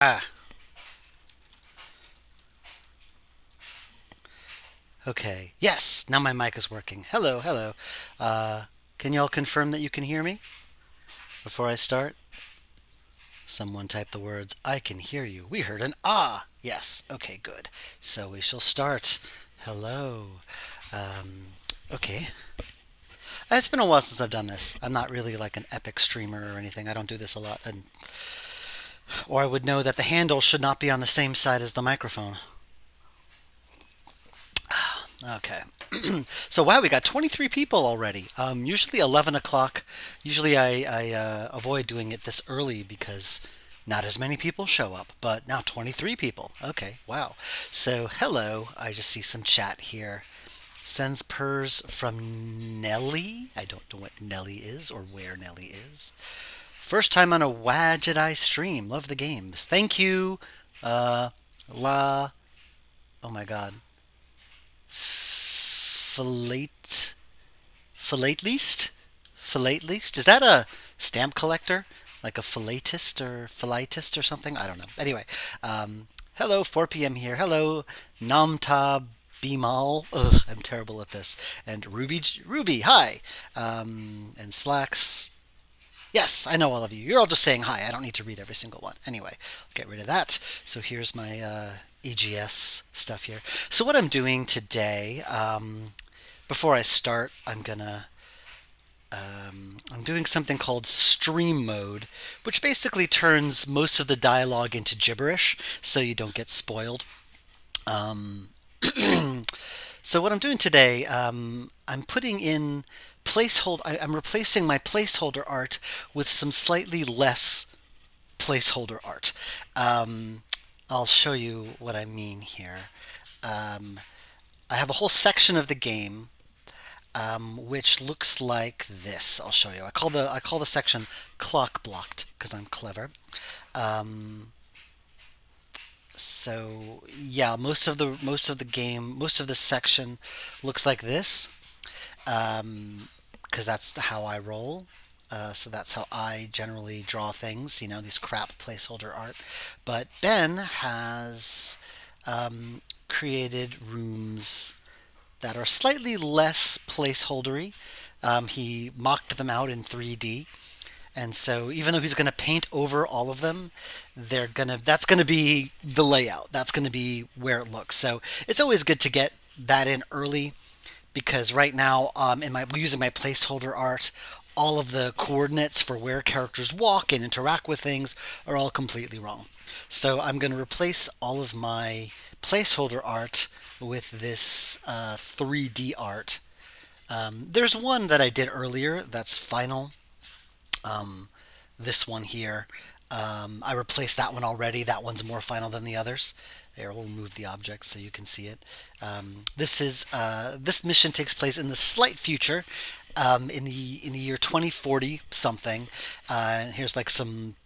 Ah, okay. Yes, now my mic is working. Hello, hello. Uh, can y'all confirm that you can hear me before I start? Someone type the words, I can hear you. We heard an ah. Yes, okay, good. So we shall start. Hello. Um, okay. It's been a while since I've done this. I'm not really like an epic streamer or anything. I don't do this a lot. Or I would know that the handle should not be on the same side as the microphone. Okay. So wow, we got 23 people already. Usually 11 o'clock. Usually I avoid doing it this early because not as many people show up. But now 23 people. Okay, wow. So hello. I just see some chat here. Sends purrs from Nelly. I don't know what Nelly is or where Nelly is. First time on a Wadget I stream. Love the games. Thank you. Uh, La. Oh my God. Filate Philatist? Philatist? Is that a stamp collector? Like a philatist or something? I don't know. Anyway, hello, 4 p.m. here. Hello, Namta Bimal. Ugh, I'm terrible at this. And Ruby, hi. And Slacks. Yes, I know all of you. You're all just saying hi. I don't need to read every single one. Anyway, I'll get rid of that. So here's my EGS stuff here. So what I'm doing today, before I start, I'm doing something called stream mode, which basically turns most of the dialogue into gibberish, so you don't get spoiled. Um, so what I'm doing today, I'm putting in I'm replacing my placeholder art with some slightly less placeholder art. Um, I'll show you what I mean here. Um, I have a whole section of the game which looks like this. I'll show you. I call the section clock blocked because I'm clever. Um, so yeah, most of the section looks like this because that's how I roll. So that's how I generally draw things. These crap placeholder art. But Ben has created rooms that are slightly less placeholdery. He mocked them out in 3D, and so even though he's going to paint over all of them, that's gonna be the layout. That's gonna be where it looks. So it's always good to get that in early because right now, using my placeholder art, all of the coordinates for where characters walk and interact with things are all completely wrong. So I'm going to replace all of my placeholder art with this 3D art. There's one that I did earlier that's final. Um, this one here, I replaced that one already. That one's more final than the others. Here, we'll move the object so you can see it. This mission takes place in the slight future, in the year 2040 something. Here's like some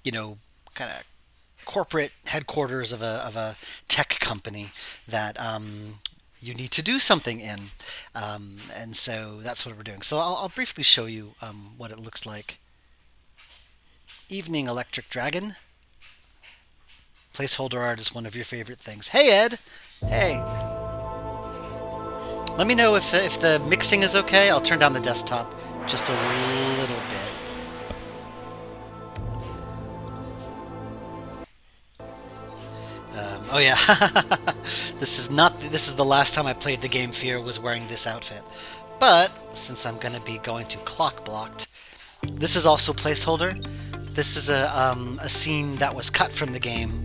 kind of corporate headquarters of a tech company that you need to do something in, and so that's what we're doing. So I'll briefly show you what it looks like. Evening, Electric Dragon. Placeholder art is one of your favorite things. Hey, Ed. Hey. Let me know if the mixing is okay. I'll turn down the desktop just a little bit. Oh yeah, this is not. This is the last time I played the game. Fear was wearing this outfit, but since I'm going to be going to clock blocked, this is also placeholder. This is a scene that was cut from the game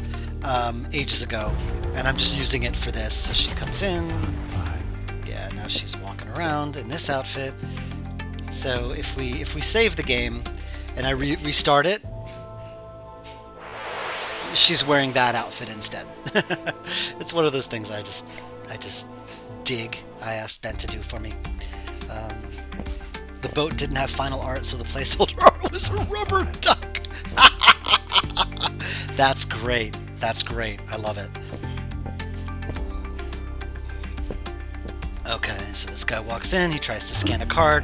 ages ago, and I'm just using it for this. So she comes in. Yeah, now she's walking around in this outfit. So if we save the game and I restart it, she's wearing that outfit instead. It's one of those things I just dig. I asked Ben to do for me. Um, the boat didn't have final art, so the placeholder art was a rubber duck. That's great. That's great. I love it. Okay, so this guy walks in. He tries to scan a card.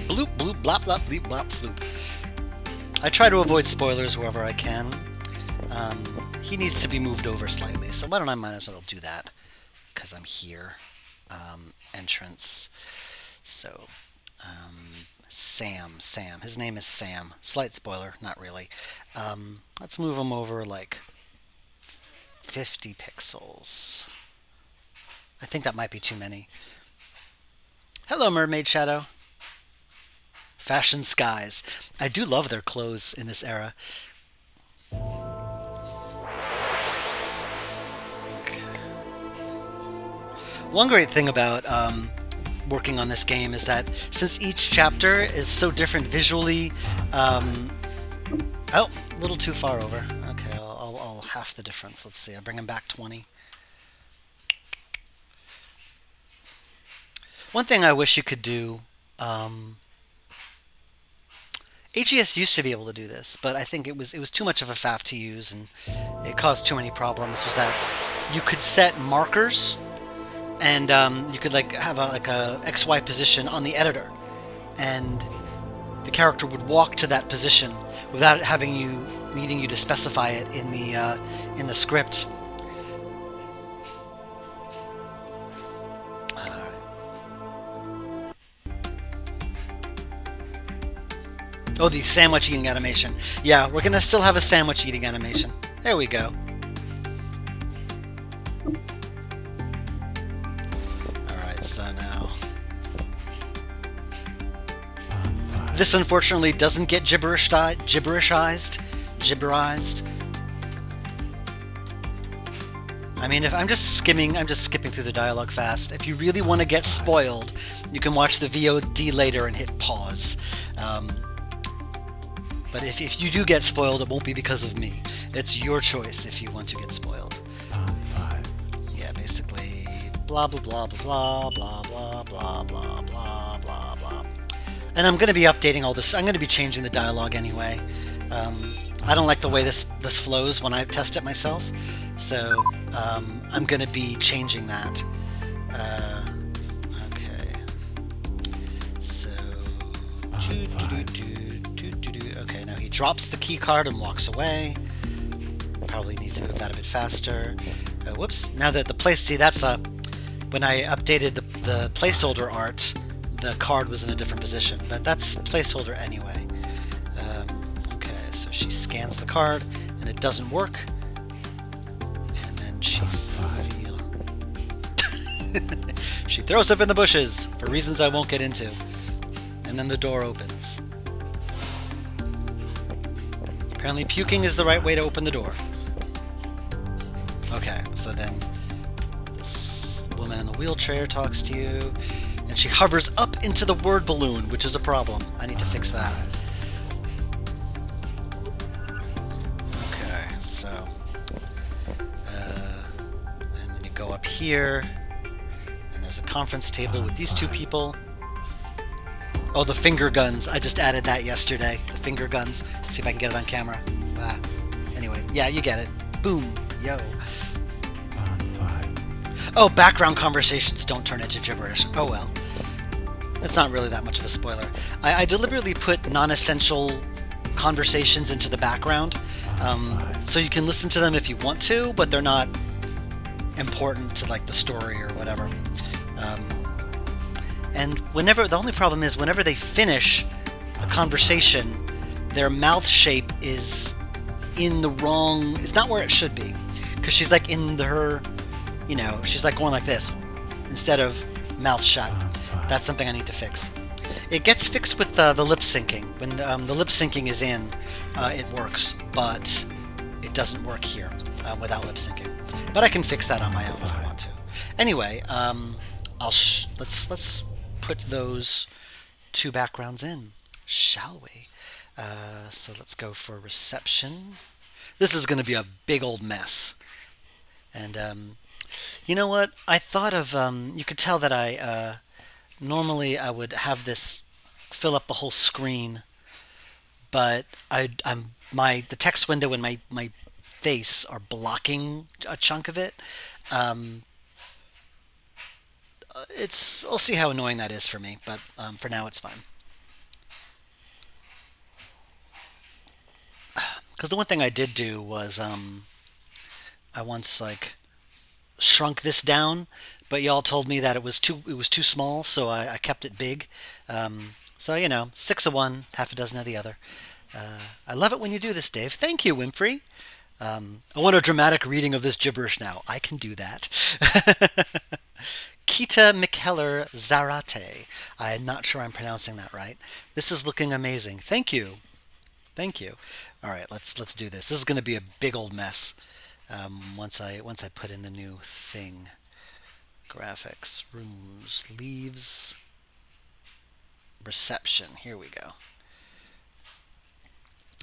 Bloop, bloop, blop, blop, bleep, blop, floop. I try to avoid spoilers wherever I can. He needs to be moved over slightly, so why don't I might as well do that because I'm here. Entrance. So, Sam. His name is Sam. Slight spoiler, not really. Let's move him over like 50 pixels. I think that might be too many. Hello, Mermaid Shadow. Fashion Skies. I do love their clothes in this era. One great thing about working on this game is that since each chapter is so different visually, oh, a little too far over. Okay, I'll half the difference. Let's see. I'll bring him back 20. One thing I wish you could do. AGS used to be able to do this, but I think it was too much of a faff to use, and it caused too many problems. Was that you could set markers, and you could like have a XY position on the editor, and the character would walk to that position without needing you to specify it in the script. Oh, the sandwich eating animation. Yeah, we're gonna still have a sandwich eating animation. There we go. Alright, so now... This unfortunately doesn't get gibberishized. I mean, if I'm just skipping through the dialogue fast. If you really want to get spoiled, you can watch the VOD later and hit pause. But if you do get spoiled, it won't be because of me. It's your choice if you want to get spoiled. Yeah, basically, blah blah blah blah blah blah blah blah blah blah blah. And I'm going to be updating all this. I'm going to be changing the dialogue anyway. I don't like the way this flows when I test it myself, so I'm going to be changing that. Okay. So. Okay, now he drops the key card and walks away. Probably need to move that a bit faster. Whoops! Now that the place, see, that's when I updated the placeholder art, the card was in a different position, but that's placeholder anyway. Okay, so she scans the card and it doesn't work, and then she she throws up in the bushes for reasons I won't get into, and then the door opens. Apparently puking is the right way to open the door. Okay, so then this woman in the wheelchair talks to you, and she hovers up into the word balloon, which is a problem. I need to fix that. Okay, so... and then you go up here, and there's a conference table with these two people. Oh, the finger guns. I just added that yesterday. The finger guns. See if I can get it on camera. Anyway, yeah, you get it. Boom. Yo. Oh, background conversations don't turn into gibberish. Oh well. That's not really that much of a spoiler. I deliberately put non-essential conversations into the background, so you can listen to them if you want to, but they're not important to like the story or whatever. And the only problem is whenever they finish a conversation, their mouth shape is in the wrong, it's not where it should be. Because she's like she's like going like this instead of mouth shut. That's something I need to fix. It gets fixed with the lip syncing. When the lip syncing is in, it works, but it doesn't work here without lip syncing. But I can fix that on my own if I want to. Anyway, let's put those two backgrounds in, shall we? So let's go for reception. This is going to be a big old mess. And you know what? I thought of you could tell that I normally I would have this fill up the whole screen, but the text window and my face are blocking a chunk of it. I'll see how annoying that is for me, but for now it's fine. the one thing I did do was I once like shrunk this down, but y'all told me that it was too small, so I kept it big. So you know, six of one, half a dozen of the other. I love it when you do this, Dave. Thank you, Winfrey. I want a dramatic reading of this gibberish now. I can do that. Kita Mikeller Zarate. I'm not sure I'm pronouncing that right. This is looking amazing. Thank you. Thank you. All right, let's do this. This is going to be a big old mess once I put in the new thing. Graphics, rooms, leaves, reception. Here we go.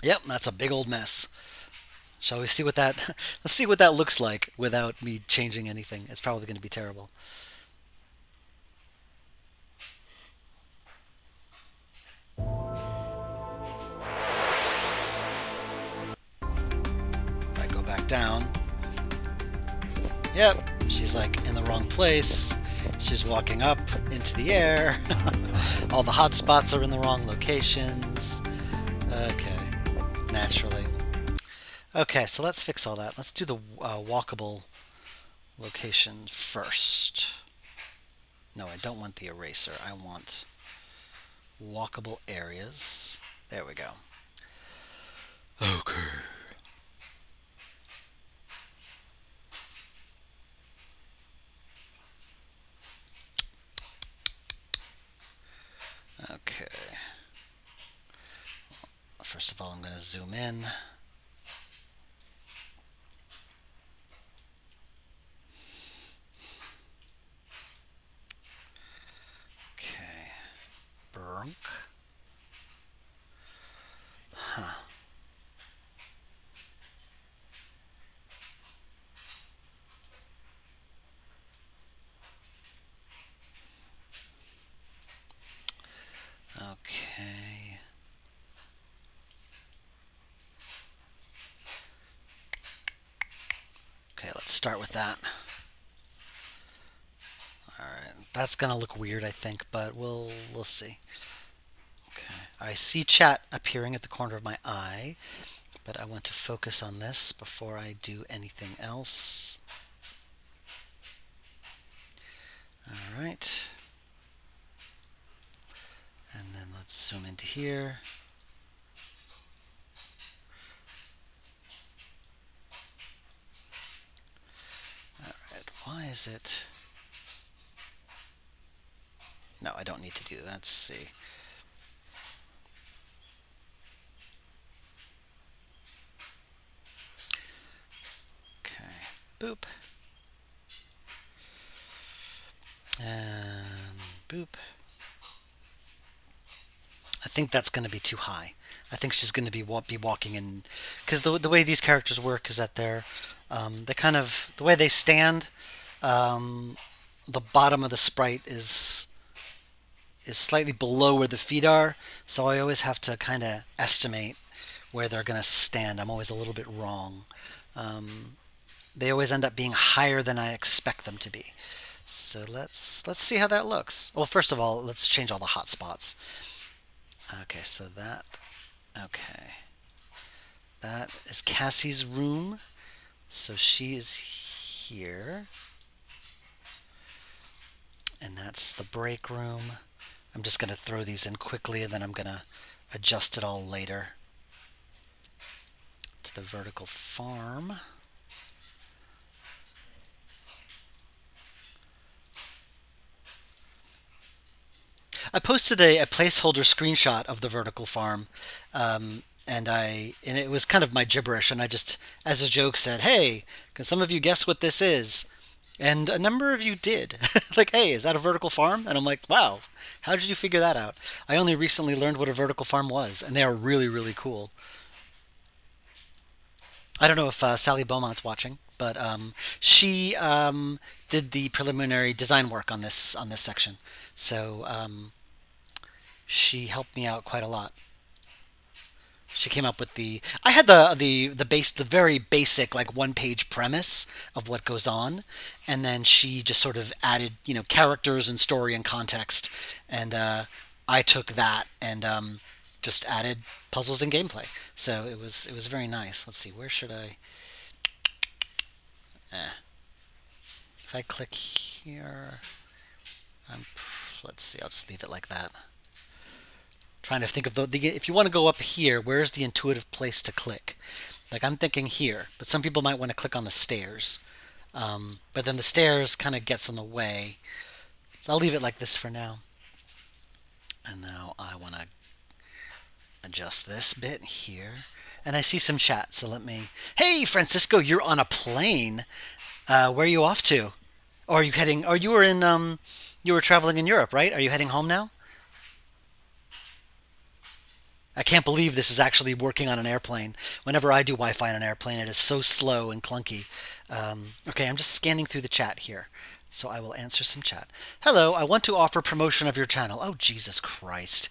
Yep, that's a big old mess. Shall we see what that? Let's see what that looks like without me changing anything. It's probably going to be terrible. I go back down. Yep, she's like in the wrong place. She's walking up into the air. All the hot spots are in the wrong locations. Okay, naturally. Okay, so let's fix all that. Let's do the walkable location first. No, I don't want the eraser. I want walkable areas. There we go. Okay. Okay. First of all, I'm going to zoom in. Okay. Brunk. Huh. Okay. Okay, let's start with that. Alright, that's gonna look weird, I think, but we'll see. Okay, I see chat appearing at the corner of my eye, but I want to focus on this before I do anything else. Alright. And then let's zoom into here. Alright, why is it... No, I don't need to do that. Let's see. Okay, boop. And boop. I think that's going to be too high. I think she's going to be walking in, because the way these characters work is that they kind of, the way they stand, the bottom of the sprite is slightly below where the feet are, so I always have to kind of estimate where they're going to stand. I'm always a little bit wrong. They always end up being higher than I expect them to be. So let's see how that looks. Well, first of all, let's change all the hot spots. Okay, so that, okay. That is Cassie's room. So she is here. And that's the break room. I'm just going to throw these in quickly and then I'm going to adjust it all later. To the vertical farm. I posted a placeholder screenshot of the vertical farm, and it was kind of my gibberish, and I just, as a joke, said, "Hey, can some of you guess what this is?" And a number of you did. Like, "Hey, is that a vertical farm?" And I'm like, "Wow, how did you figure that out?" I only recently learned what a vertical farm was, and they are really, really cool. I don't know if Sally Beaumont's watching, but she did the preliminary design work on this section, so she helped me out quite a lot. She came up with the. I had the very basic like one page premise of what goes on, and then she just sort of added characters and story and context, and I took that and just added puzzles and gameplay. So it was very nice. Let's see, where should I? Eh, if I click here, I'm, let's see. I'll just leave it like that. Trying to think of the if you want to go up here, where's the intuitive place to click? Like I'm thinking here, but some people might want to click on the stairs. But then the stairs kind of gets in the way. So I'll leave it like this for now. And now I want to adjust this bit here. And I see some chat, so let me. Hey, Francisco, you're on a plane. Where are you off to? Or are you heading? Or you were in? You were traveling in Europe, right? Are you heading home now? I can't believe this is actually working on an airplane. Whenever I do Wi-Fi on an airplane, it is so slow and clunky. Okay, I'm just scanning through the chat here. So I will answer some chat. Hello, I want to offer promotion of your channel. Oh, Jesus Christ.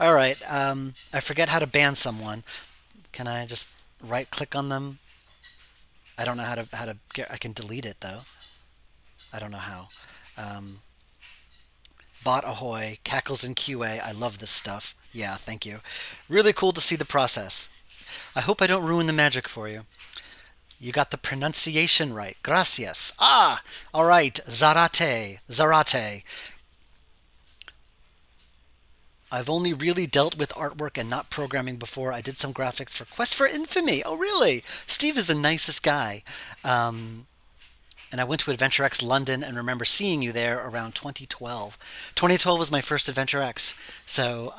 All right, I forget how to ban someone. Can I just right click on them? I don't know how to get, I can delete it though. I don't know how. Um, Bot ahoy, cackles in QA. I love this stuff. Yeah, thank you. Really cool to see the process. I hope I don't ruin the magic for you. You got the pronunciation right. Gracias. Ah, all right. Zarate. Zarate. I've only really dealt with artwork and not programming before. I did some graphics for Quest for Infamy. Oh, really? Steve is the nicest guy. And I went to Adventure X London and remember seeing you there around 2012. 2012 was my first Adventure X, so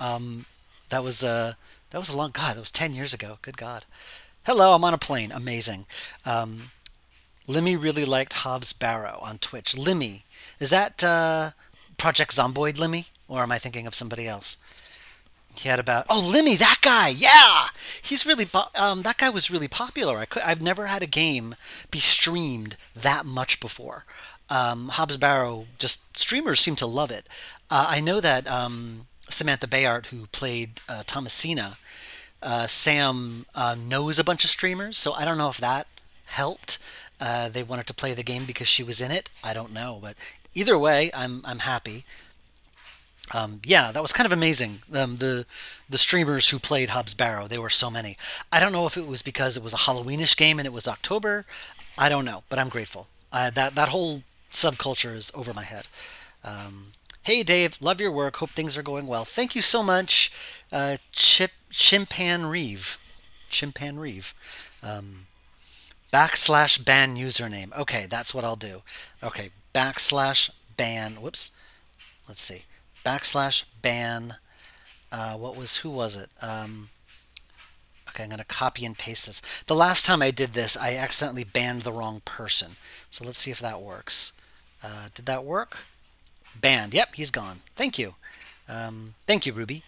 that was a long God. That was 10 years ago. Good God. Hello, I'm on a plane. Amazing. Limmy really liked Hobbs Barrow on Twitch. Limmy, is that Project Zomboid Limmy, or am I thinking of somebody else? He had about Limmy, that guy, yeah, he's really that guy was really popular. I've never had a game be streamed that much before. Hobbs Barrow, just streamers seem to love it. I know that Samantha Bayart, who played Thomasina, Sam knows a bunch of streamers, so I don't know if that helped. They wanted to play the game because she was in it. I don't know, but either way, I'm happy. Yeah, that was kind of amazing. The streamers who played Hobbs Barrow, there were so many. I don't know if it was because it was a Halloweenish game and it was October. I don't know, but I'm grateful. That whole subculture is over my head. Hey Dave, love your work. Hope things are going well. Thank you so much, Chimpan Reeve. Chimpan Reeve. Backslash ban username. Okay, that's what I'll do. Okay, backslash ban. Whoops. Let's see. Backslash ban. Who was it? Okay, I'm going to copy and paste this. The last time I did this, I accidentally banned the wrong person. So let's see if that works. Did that work? Banned. Yep, he's gone. Thank you. Thank you, Ruby.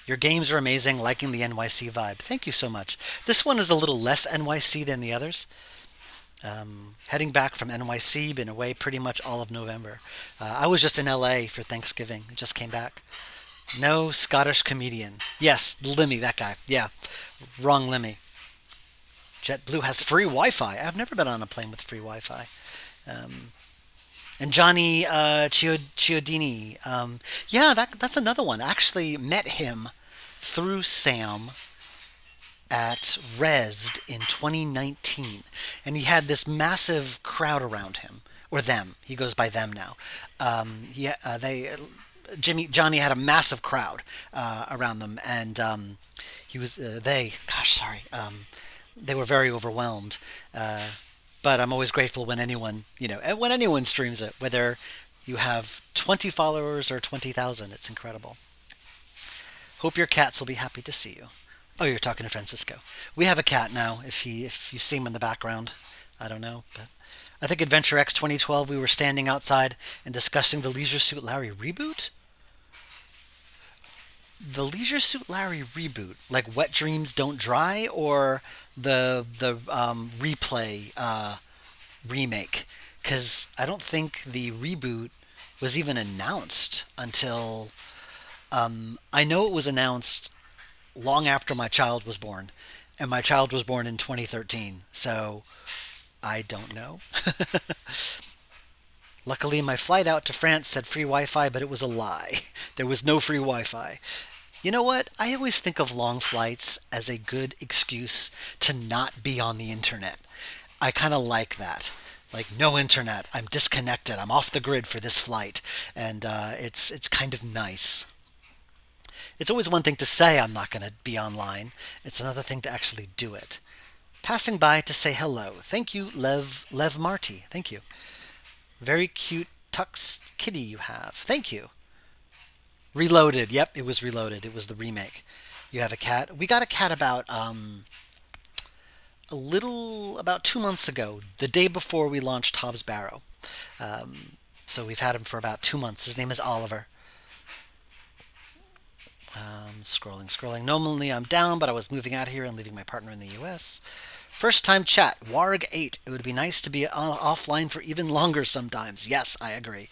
Your games are amazing. Liking the NYC vibe. Thank you so much. This one is a little less NYC than the others. Heading back from NYC, been away pretty much all of November. I was just in LA for Thanksgiving. Just came back. No Scottish comedian. Yes, Limmy, that guy. Yeah, wrong Limmy. JetBlue has free Wi-Fi. I've never been on a plane with free Wi-Fi. And Johnny Chiodini. Yeah, that's another one. I actually met him through Sam at Rezzed in 2019, and he had this massive crowd around him, or them. He goes by them now. Johnny had a massive crowd around them, and they were very overwhelmed. But I'm always grateful when anyone streams it, whether you have 20 followers or 20,000. It's incredible. Hope your cats will be happy to see you. Oh, you're talking to Francisco. We have a cat now. If you see him in the background, I don't know, but I think Adventure X 2012. We were standing outside and discussing the Leisure Suit Larry reboot. The Leisure Suit Larry reboot, like Wet Dreams Don't Dry, or the replay remake? Because I don't think the reboot was even announced until I know it was announced long after my child was born, and my child was born in 2013. So I don't know. Luckily, my flight out to France said free Wi Fi, but it was a lie. There was no free Wi Fi. You know what? I always think of long flights as a good excuse to not be on the internet. I kind of like that. Like no internet, I'm disconnected. I'm off the grid for this flight, and it's kind of nice. It's always one thing to say I'm not going to be online. It's another thing to actually do it. Passing by to say hello. Thank you, Lev Marty. Thank you. Very cute Tux kitty you have. Thank you. Reloaded. Yep, it was Reloaded. It was the remake. You have a cat. We got a cat about 2 months ago, the day before we launched Hobbs Barrow. So we've had him for about 2 months. His name is Oliver. Scrolling. Normally I'm down, but I was moving out here and leaving my partner in the U.S. First time chat, Warg 8. It would be nice to be offline for even longer sometimes. Yes, I agree.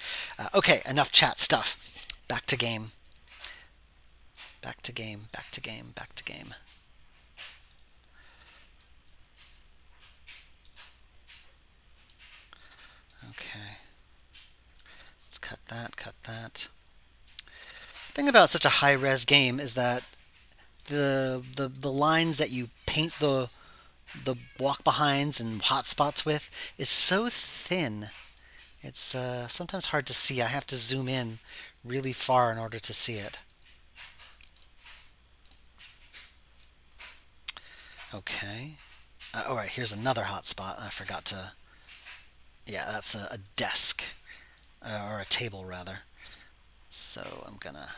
Okay, enough chat stuff. Back to game. Back to game. Okay. Let's cut that. The thing about such a high res game is that the lines that you paint the walk behinds and hotspots with is so thin. It's sometimes hard to see. I have to zoom in really far in order to see it. Okay. All right, here's another hotspot. I forgot to. Yeah, that's a desk or a table rather. So I'm gonna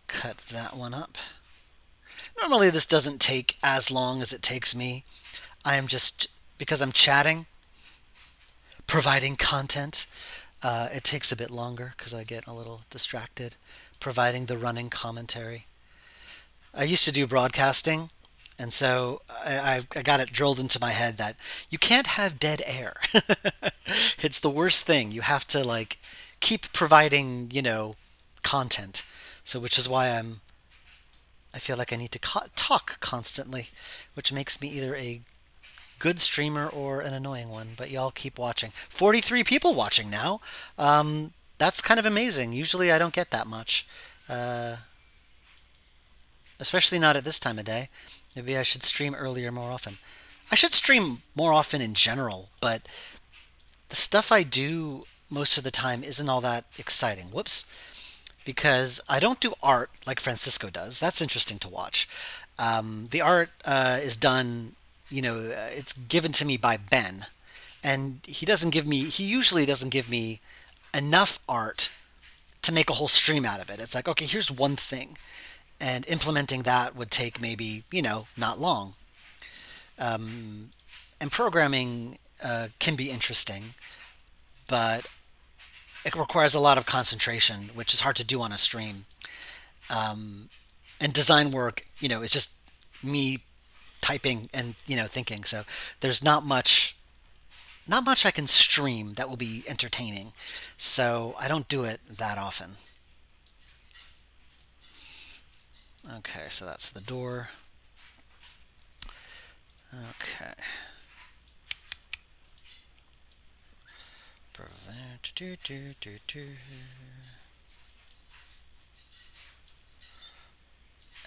cut that one up. Normally this doesn't take as long as it takes me. I am just because I'm chatting, providing content. It takes a bit longer because I get a little distracted providing the running commentary. I used to do broadcasting, and so I got it drilled into my head that you can't have dead air. It's the worst thing. You have to like keep providing, content. So which is why I feel like I need to talk constantly, which makes me either a good streamer or an annoying one. But y'all keep watching. 43 people watching now. That's kind of amazing. Usually I don't get that much. Uh, Especially not at this time of day. Maybe I should stream earlier more often. I should stream more often in general, but the stuff I do most of the time isn't all that exciting. Whoops. Because I don't do art like Francisco does. That's interesting to watch. The art is done, it's given to me by Ben. And he usually doesn't give me enough art to make a whole stream out of it. It's like, okay, here's one thing. And implementing that would take maybe, not long. And programming can be interesting, but it requires a lot of concentration, which is hard to do on a stream. And design work, is just me typing and thinking. So there's not much I can stream that will be entertaining. So I don't do it that often. Okay, so that's the door. Okay. Prevent.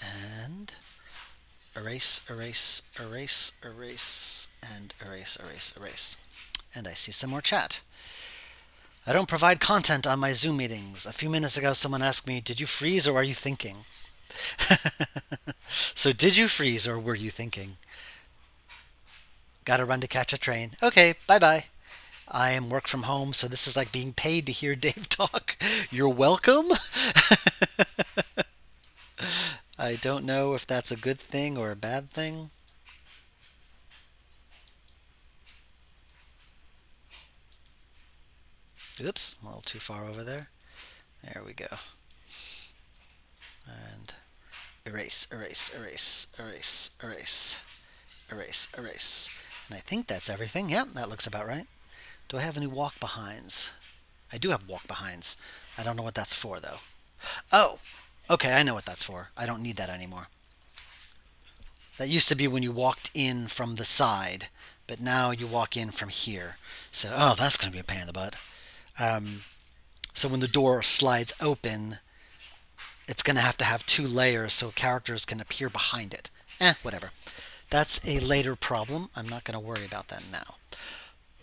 And erase, and erase. And I see some more chat. I don't provide content on my Zoom meetings. A few minutes ago, someone asked me, did you freeze or are you thinking? So did you freeze or were you thinking? Gotta run to catch a train. Okay, bye bye. I am work from home, so this is like being paid to hear Dave talk. You're welcome. I don't know if that's a good thing or a bad thing. Oops, a little too far over there. There we go. And erase. And I think that's everything. Yeah, that looks about right. Do I have any walk behinds? I do have walk behinds. I don't know what that's for though. Oh, okay, I know what that's for. I don't need that anymore. That used to be when you walked in from the side. but now you walk in from here. So, oh, that's going to be a pain in the butt. Um, so when the door slides open, it's going to have two layers so characters can appear behind it. Whatever. That's a later problem. I'm not going to worry about that now.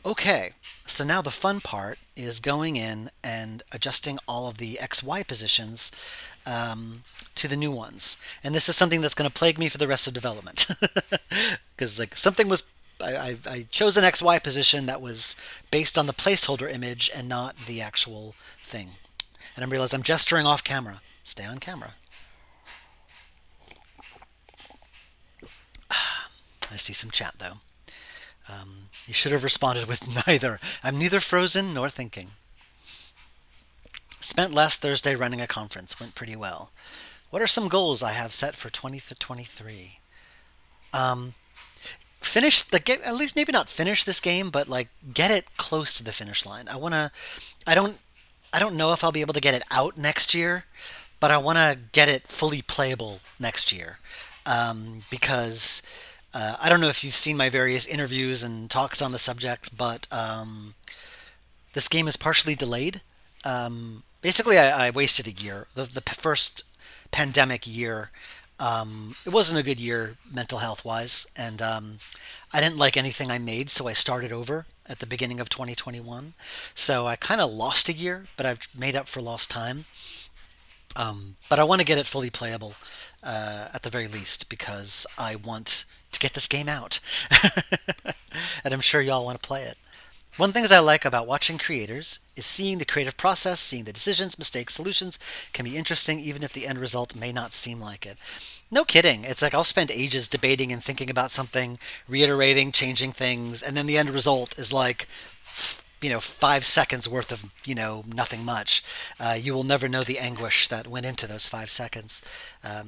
Okay, so now the fun part is going in and adjusting all of the XY positions to the new ones. And this is something that's going to plague me for the rest of development. Because like something was, I chose an XY position that was based on the placeholder image and not the actual thing. And I realize I'm gesturing off camera. Stay on camera. I see some chat though. You should have responded with neither. I'm neither frozen nor thinking. Spent last Thursday running a conference. Went pretty well. What are some goals I have set for 2023? Finish the get, at least maybe not finish this game, but like get it close to the finish line. I don't know if I'll be able to get it out next year, but I want to get it fully playable next year. Because I don't know if you've seen my various interviews and talks on the subject, but this game is partially delayed. Basically, I wasted a year. The first pandemic year, it wasn't a good year mental health wise, and I didn't like anything I made, so I started over at the beginning of 2021. So I kind of lost a year, but I've made up for lost time. But I want to get it fully playable at the very least because I want to get this game out. And I'm sure y'all want to play it. One of the things I like about watching creators is seeing the creative process, seeing the decisions, mistakes, solutions can be interesting even if the end result may not seem like it. No kidding. It's like I'll spend ages debating and thinking about something, reiterating, changing things, and then the end result is like 5 seconds worth of nothing much. You will never know the anguish that went into those 5 seconds. I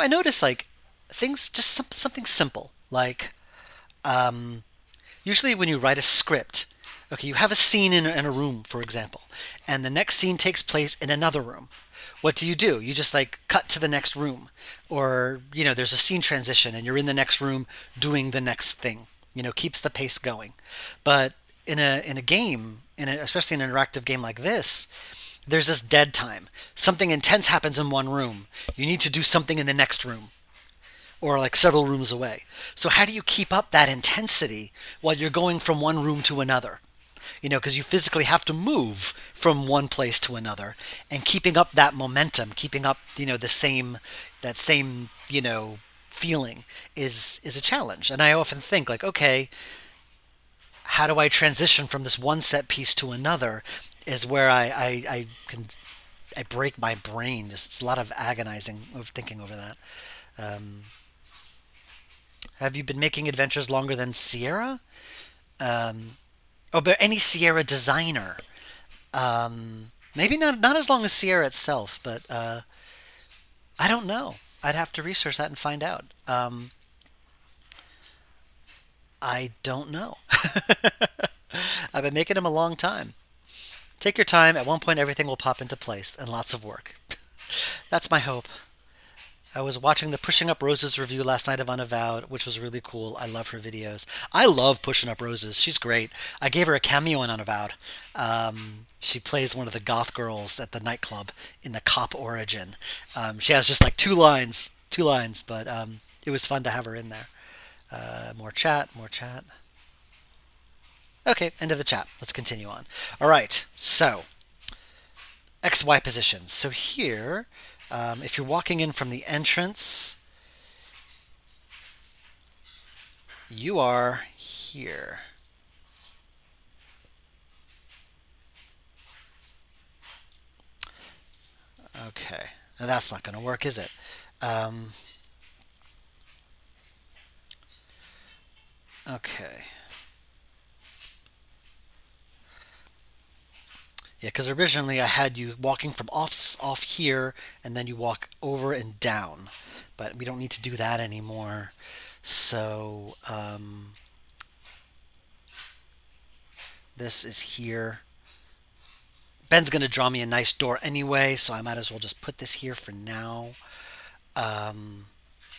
notice like things, just something simple like usually when you write a script, okay, you have a scene in a room, for example, and the next scene takes place in another room. What do? You just like cut to the next room, or there's a scene transition and you're in the next room doing the next thing. Keeps the pace going. But in a game, especially in an interactive game like this, there's this dead time. Something intense happens in one room. You need to do something in the next room, or like several rooms away. So how do you keep up that intensity while you're going from one room to another? Because you physically have to move from one place to another, and keeping up that momentum, keeping up, that same, feeling is a challenge. And I often think like, okay, how do I transition from this one set piece to another? Is where I break my brain. Just it's a lot of agonizing of thinking over that. Have you been making adventures longer than Sierra? But any Sierra designer. Maybe not as long as Sierra itself, but I don't know. I'd have to research that and find out. I don't know. I've been making them a long time. Take your time. At one point, everything will pop into place, and lots of work. That's my hope. I was watching the Pushing Up Roses review last night of Unavowed, which was really cool. I love her videos. I love Pushing Up Roses. She's great. I gave her a cameo in Unavowed. She plays one of the goth girls at the nightclub in the Cop Origin. She has just like two lines, but it was fun to have her in there. More chat. Okay, end of the chat. Let's continue on. All right, so XY positions. So here, if you're walking in from the entrance, you are here. Okay, now that's not going to work, is it? Okay. Yeah, because originally I had you walking from off here, and then you walk over and down, but we don't need to do that anymore. So this is here. Ben's going to draw me a nice door anyway, so I might as well just put this here for now.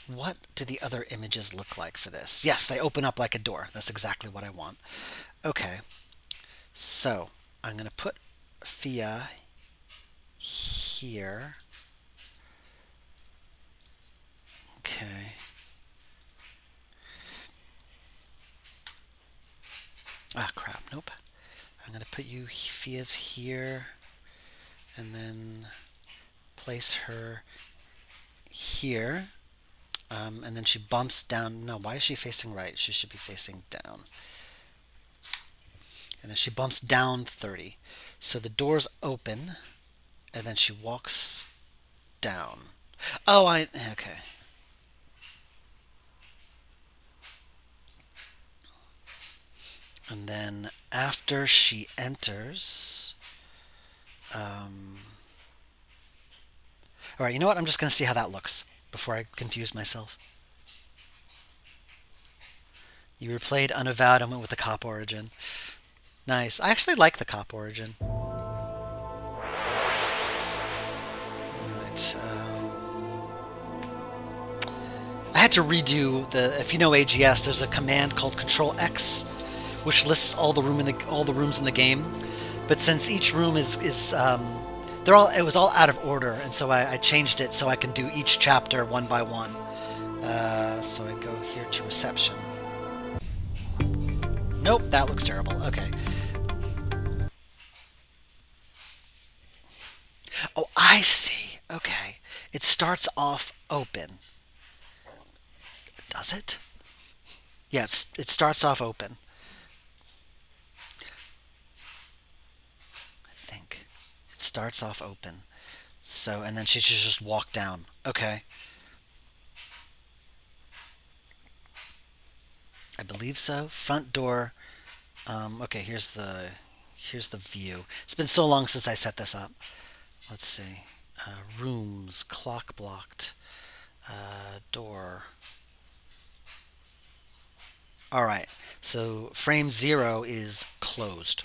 What do the other images look like for this? Yes, they open up like a door. That's exactly what I want. Okay, so I'm going to put Fia here. Okay. Ah, crap. Nope. I'm going to put you, Fia's here, and then place her here. And then she bumps down. No, why is she facing right? She should be facing down. And then she bumps down 30. So the door's open, and then she walks down. Oh, okay. And then after she enters, all right, you know what? I'm just going to see how that looks before I confuse myself. You replayed Unavowed and went with the cop origin. Nice. I actually like the cop origin. Alright. I had to redo the. If you know AGS, there's a command called Control X, which lists all the rooms in the game. But since each room is it was all out of order, and so I changed it so I can do each chapter one by one. So I go here to reception. Nope, that looks terrible. Okay. Oh, I see. Okay. It starts off open. Does it? Yeah, it starts off open. I think. It starts off open. So, and then she should just walk down. Okay. I believe so. Front door. Okay, here's the view. It's been so long since I set this up. Let's see. Rooms, clock blocked, door. All right. So frame 0 is closed.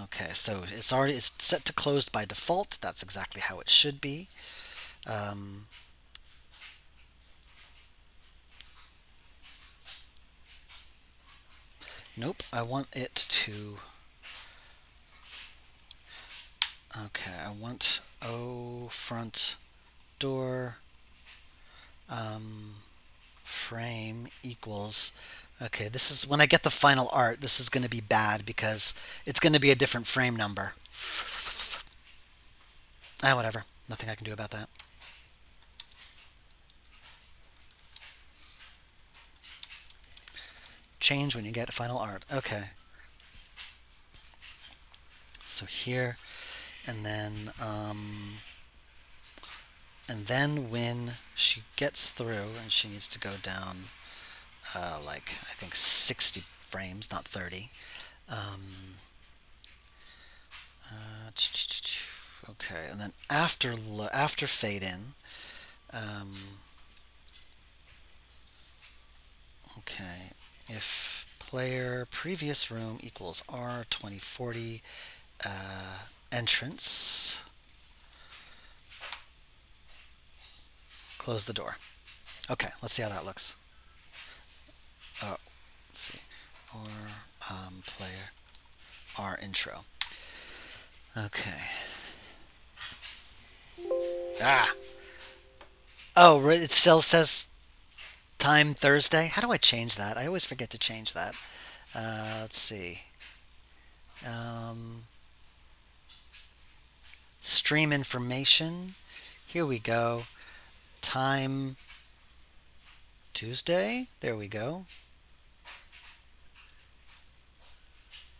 Okay, so it's set to closed by default. That's exactly how it should be. Nope, I want it to. Okay, I want front door frame equals. Okay, this is when I get the final art. This is going to be bad because it's going to be a different frame number. Whatever. Nothing I can do about that. Change when you get final art. Okay. So here, and then when she gets through, and she needs to go down, like I think 60 frames, not 30. Okay, and then after fade in. Okay, if player previous room equals R2040 entrance, close the door. Okay, let's see how that looks. Oh, let's see. Or player R intro. Okay. Oh, it still says time Thursday. How do I change that? I always forget to change that. Let's see. Stream information. Here we go. Time Tuesday. There we go.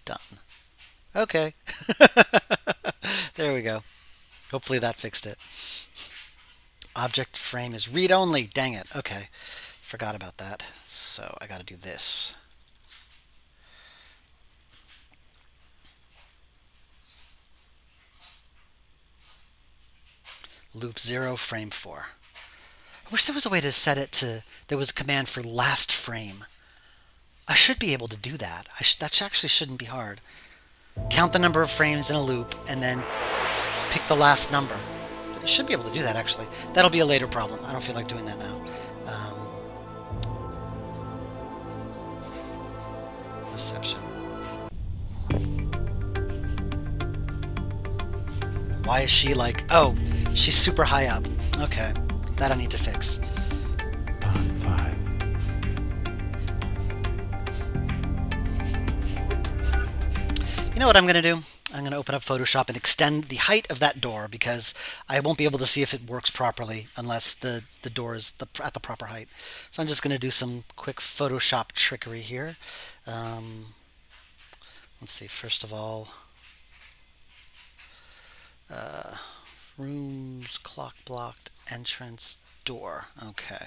Done. Okay. There we go. Hopefully that fixed it. Object frame is read only. Dang it. Okay. Forgot about that. So I got to do this. Loop 0, frame 4. I wish there was a way to set it to. There was a command for last frame. I should be able to do that. That actually shouldn't be hard. Count the number of frames in a loop and then pick the last number. should be able to do that, actually. That'll be a later problem. I don't feel like doing that now. Reception. Why is she like... Oh, she's super high up. Okay. That I need to fix. Pond 5. You know what I'm going to do? I'm going to open up Photoshop and extend the height of that door because I won't be able to see if it works properly unless the door is at the proper height. So I'm just going to do some quick Photoshop trickery here. Let's see, first of all, rooms, clock blocked, entrance, door. Okay.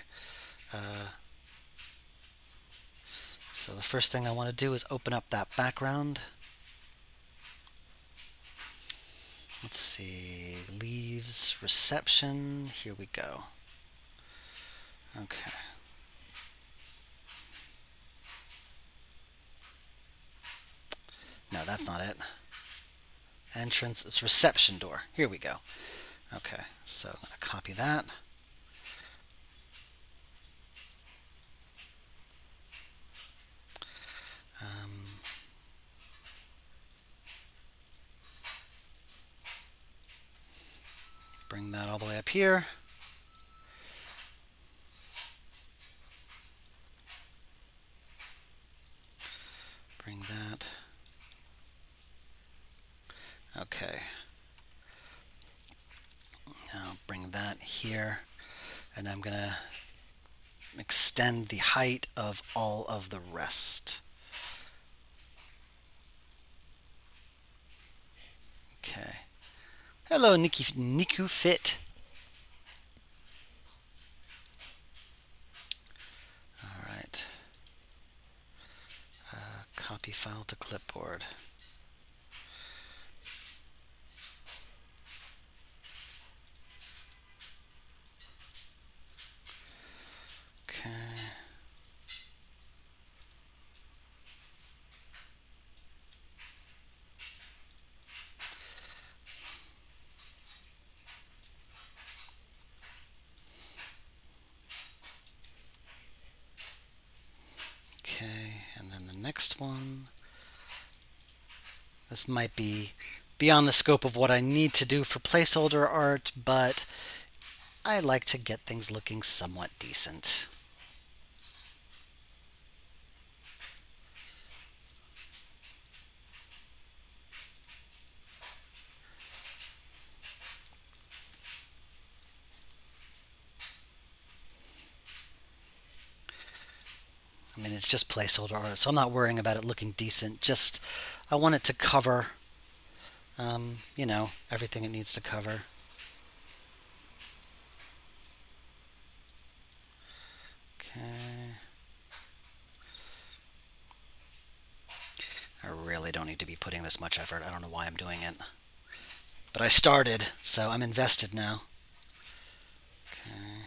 So the first thing I want to do is open up that background. Let's see, leaves, reception, here we go. Okay. No, that's not it. Entrance, it's reception door. Here we go. Okay, so I'm going to copy that. Bring that all the way up here. Bring that. Okay. Now bring that here. And I'm going to extend the height of all of the rest. Okay. Hello, Niku Fit. All right. Copy file to clipboard. Okay. Okay, and then the next one. This might be beyond the scope of what I need to do for placeholder art, but I like to get things looking somewhat decent. I mean, it's just placeholder art, so I'm not worrying about it looking decent. Just, I want it to cover, you know, everything it needs to cover. Okay. I really don't need to be putting this much effort. I don't know why I'm doing it. But I started, so I'm invested now. Okay.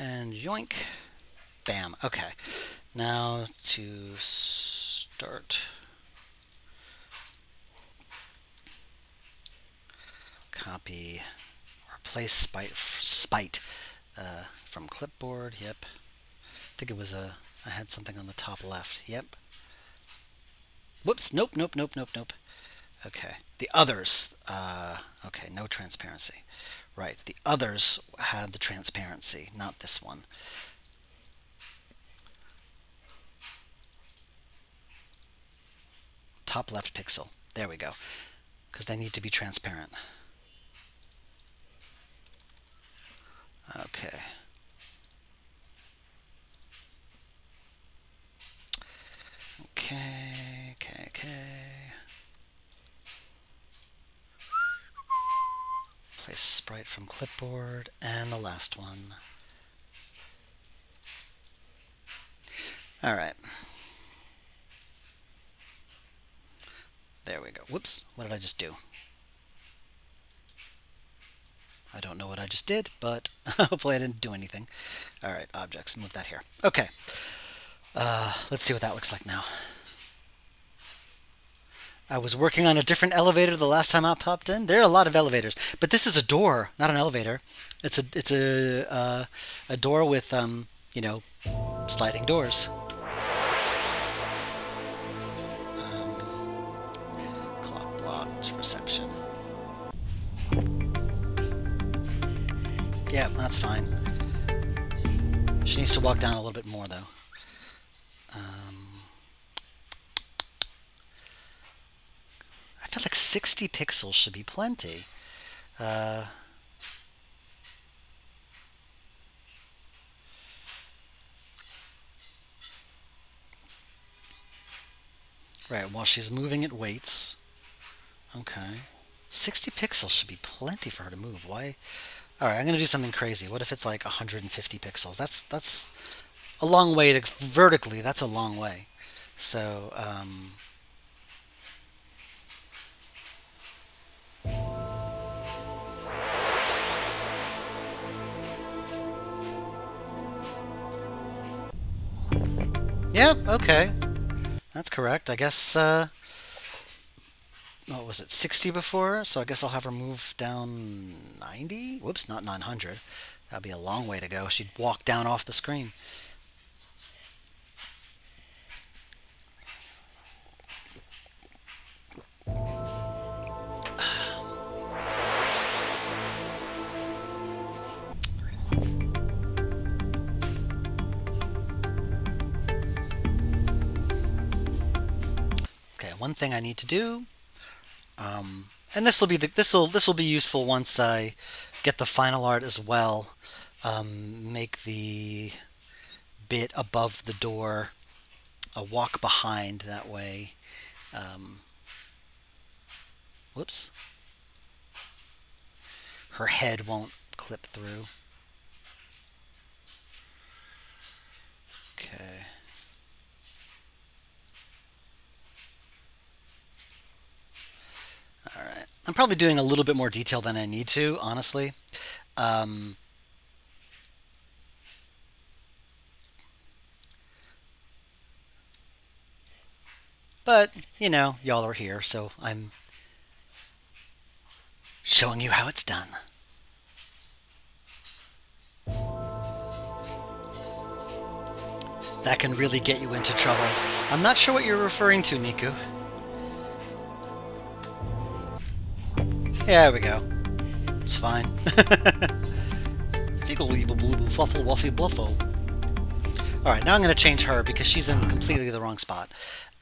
And yoink. Bam. Okay. Now to start. Copy. Replace spite from clipboard. Yep. I think it was I had something on the top left. Yep. Whoops. Nope. Okay. The others. Okay. No transparency. Right. The others had the transparency, not this one. Top left pixel. There we go. Because they need to be transparent. Okay. Okay. Place sprite from clipboard, and the last one. Alright. There we go. Whoops, what did I just do? I don't know what I just did, but hopefully I didn't do anything. All right, objects, move that here. Okay, let's see what that looks like now. I was working on a different elevator the last time I popped in. There are a lot of elevators, but this is a door, not an elevator. It's a door with sliding doors. Clock blocked reception. Yeah, that's fine. She needs to walk down a little bit more though. I feel like 60 pixels should be plenty. Uh, right, while she's moving, it waits. Okay. 60 pixels should be plenty for her to move. Why? All right, I'm gonna do something crazy. What if it's like 150 pixels? That's a long way to vertically. That's a long way. So yeah, okay, that's correct. I guess. What was it? 60 before. So I guess I'll have her move down 90. Whoops, not 900. That'd be a long way to go. She'd walk down off the screen. Okay, one thing I need to do, and this will be useful once I get the final art as well. Make the bit above the door a walk behind that way. Um, whoops, her head won't clip through. Okay. All right. I'm probably doing a little bit more detail than I need to, honestly. Um, but, y'all are here, so I'm showing you how it's done. That can really get you into trouble. I'm not sure what you're referring to, Niku. Yeah, there we go. It's fine. Figgle weeble blooble fluffle wuffy bluffle. Alright, now I'm going to change her because she's in completely the wrong spot.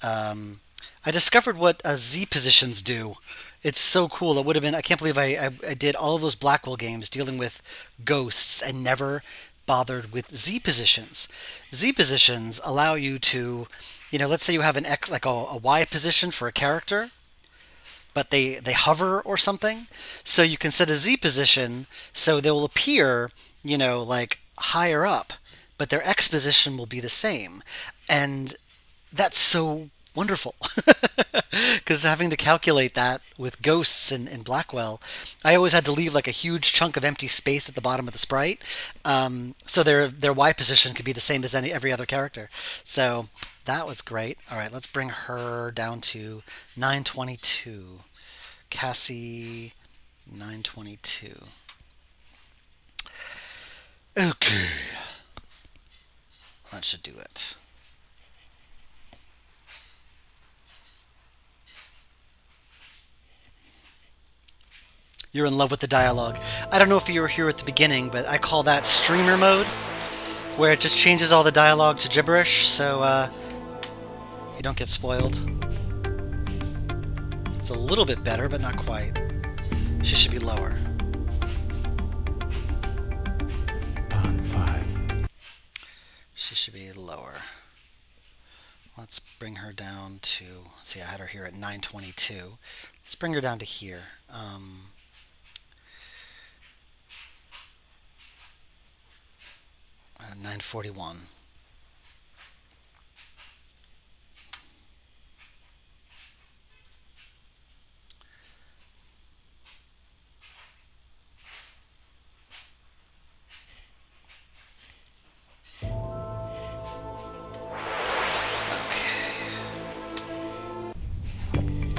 I discovered what Z positions do. It's so cool. It would have been. I can't believe I did all of those Blackwell games dealing with ghosts and never bothered with Z positions. Z positions allow you to, let's say you have an X, like a Y position for a character, but they hover or something. So you can set a Z position so they will appear, like higher up, but their X position will be the same. And that's so wonderful because having to calculate that with ghosts in Blackwell, I always had to leave like a huge chunk of empty space at the bottom of the sprite, so their Y position could be the same as every other character. So that was great. All right, let's bring her down to 922. Cassie 922. Okay, that should do it. You're in love with the dialogue. I don't know if you were here at the beginning, but I call that streamer mode, where it just changes all the dialogue to gibberish, so you don't get spoiled. It's a little bit better, but not quite. She should be lower. Pawn 5. She should be lower. Let's bring her down to. Let's see, I had her here at 922. Let's bring her down to here. 941.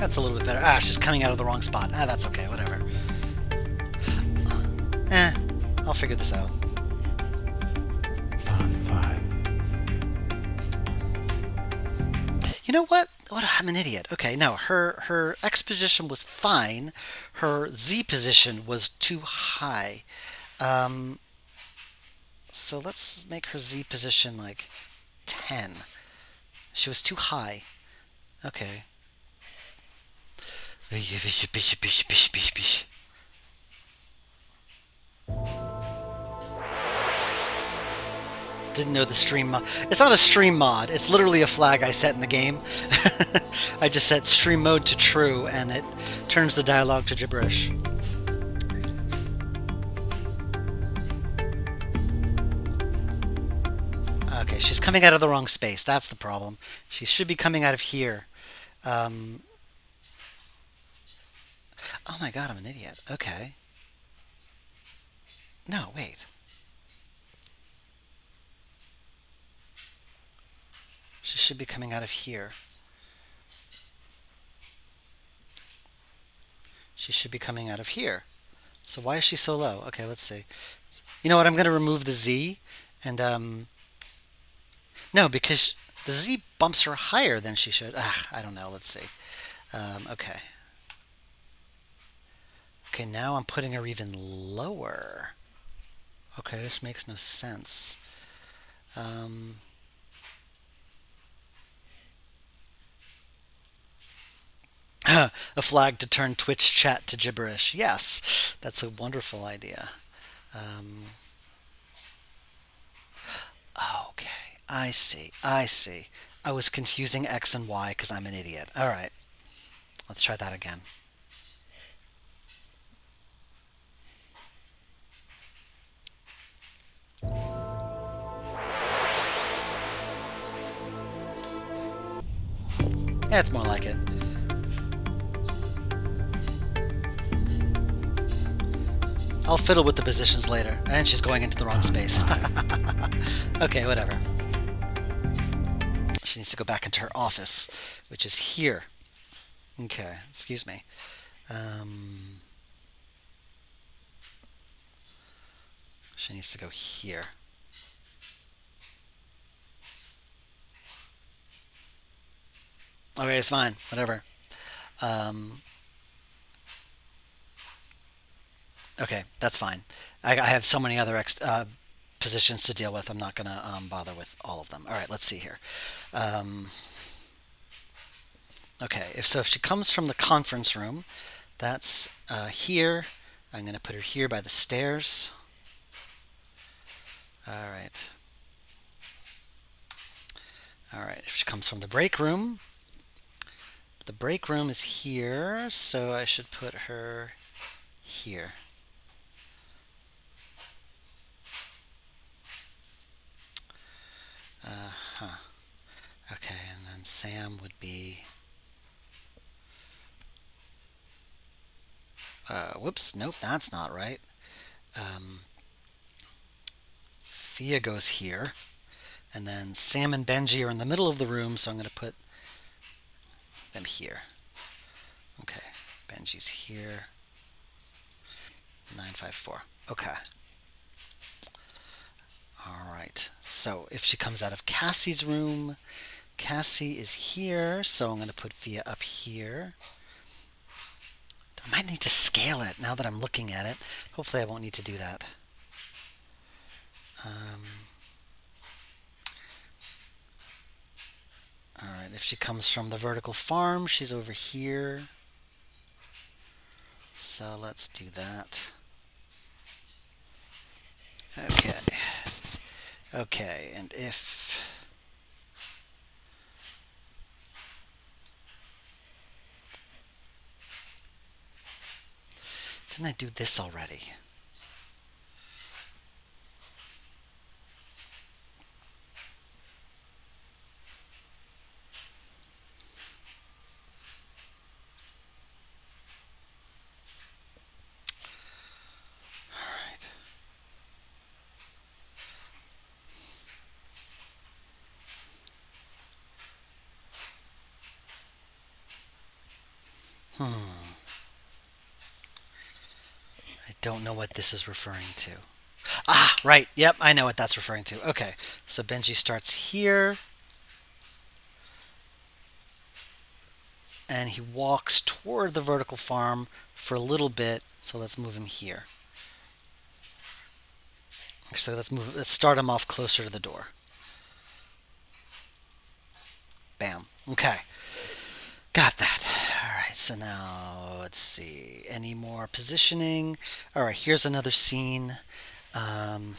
That's a little bit better. Ah, she's coming out of the wrong spot. Ah, that's okay. Whatever. Eh, I'll figure this out. Pawn 5. You know what? What? I'm an idiot. Okay, no, her X position was fine. Her Z position was too high. Um, so let's make her Z position like 10. She was too high. Okay. Didn't know the stream mod. It's not a stream mod. It's literally a flag I set in the game. I just set stream mode to true, and it turns the dialogue to gibberish. Okay, she's coming out of the wrong space. That's the problem. She should be coming out of here. Um, oh my god, I'm an idiot. Okay. No, wait. She should be coming out of here. She should be coming out of here. So why is she so low? Okay, let's see. You know what? I'm going to remove the Z. And, no, because the Z bumps her higher than she should. Ah, I don't know. Let's see. Okay. Okay, now I'm putting her even lower. Okay, this makes no sense. A flag to turn Twitch chat to gibberish. Yes, that's a wonderful idea. Um, okay, I see. I see. I was confusing X and Y because I'm an idiot. All right, let's try that again. Yeah, it's more like it. I'll fiddle with the positions later. And she's going into the wrong space. Okay, whatever. She needs to go back into her office, which is here. Okay, excuse me. She needs to go here. Okay, it's fine. Whatever. Okay, that's fine. I have so many other positions to deal with. I'm not going to bother with all of them. All right, let's see here. Okay, if she comes from the conference room, that's here. I'm going to put her here by the stairs. All right. All right, if she comes from the break room is here, so I should put her here. Okay, and then Sam would be... whoops, nope, that's not right. Fia goes here. And then Sam and Benji are in the middle of the room, so I'm going to put them here. Okay, Benji's here. 954. Okay. All right. So if she comes out of Cassie's room, Cassie is here, so I'm going to put Fia up here. I might need to scale it now that I'm looking at it. Hopefully I won't need to do that. Alright, if she comes from the vertical farm, she's over here. So let's do that. Okay. Okay, and if... Didn't I do this already? Alright. Hmm. I don't know what this is referring to. Ah, right. Yep, I know what that's referring to. Okay, so Benji starts here and he walks toward the vertical farm for a little bit. So let's move him here. So let's start him off closer to the door. Bam. Okay. Got that. All right. So now let's see. Any more positioning? All right. Here's another scene. Um,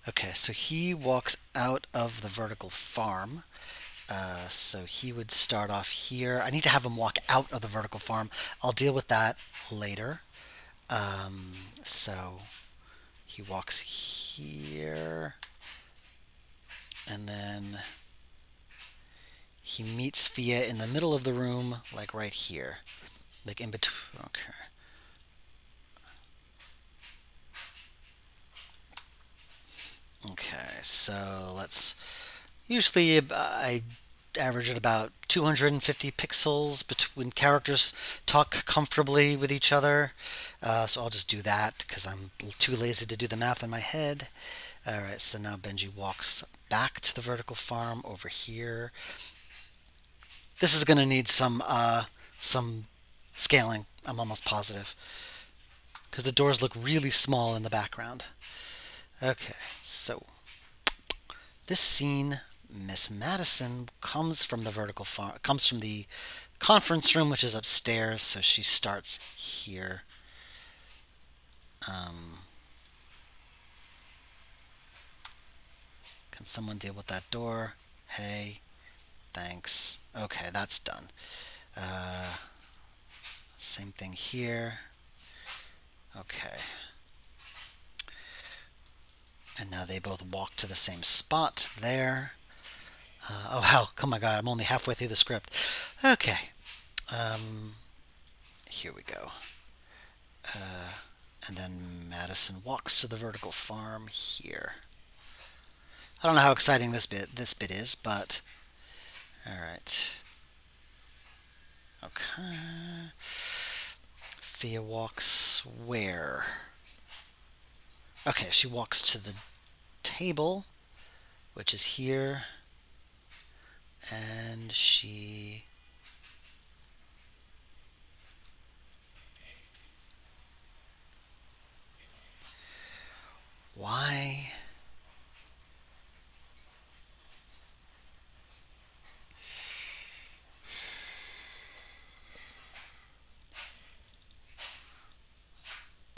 okay. So he walks out of the vertical farm. So he would start off here. I need to have him walk out of the vertical farm. I'll deal with that later. So he walks here, and then he meets Fia in the middle of the room, like right here, like in between. Okay. Okay. So let's. Usually, I average at about 250 pixels between characters talk comfortably with each other. So I'll just do that because I'm too lazy to do the math in my head. All right, so now Benji walks back to the vertical farm over here. This is going to need some scaling. I'm almost positive because the doors look really small in the background. Okay, so this scene, Miss Madison comes from the vertical farm, comes from the conference room, which is upstairs. So she starts here. Um, can someone deal with that door? Hey, thanks. Okay, that's done. Uh, Same thing here. Okay. And now they both walk to the same spot there. Oh, hell. Oh, my God. I'm only halfway through the script. Okay. Um, Here we go. And then Madison walks to the vertical farm here. I don't know how exciting this bit is, but all right. Okay. Thea walks where? Okay, she walks to the table, which is here, and she. Why?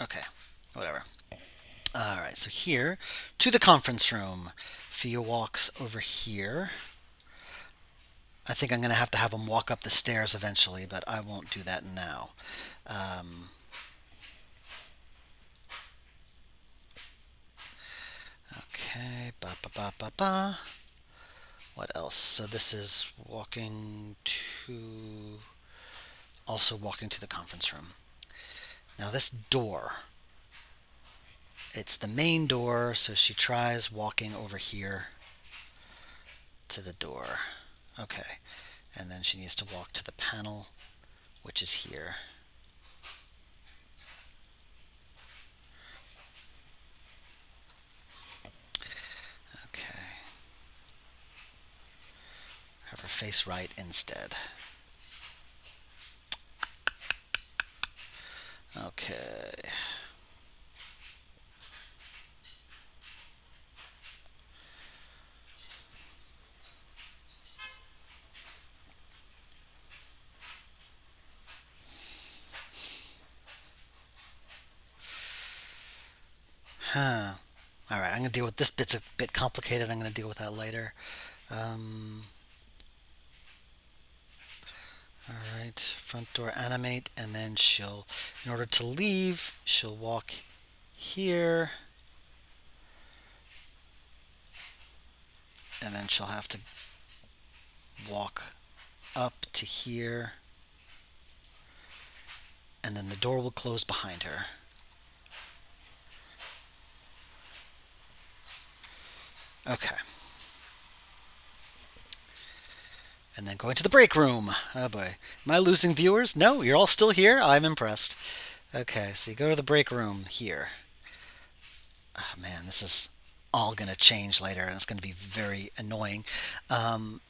Okay, whatever. All right, so here to the conference room. Thea walks over here. I think I'm going to have him walk up the stairs eventually, but I won't do that now. Um, okay, ba ba ba ba ba. What else? So this is also walking to the conference room. Now this door, it's the main door, so she tries walking over here to the door. Okay, and then she needs to walk to the panel, which is here. Okay. Have her face right instead. Okay. Huh. All right, I'm gonna deal with this bit's a bit complicated. I'm gonna deal with that later. Um, all right, front door animate, and then in order to leave, she'll walk here, and then she'll have to walk up to here, and then the door will close behind her. Okay. And then going to the break room. Oh boy. Am I losing viewers? No, you're all still here. I'm impressed. Okay, so you go to the break room here. Oh man, this is all going to change later and it's going to be very annoying.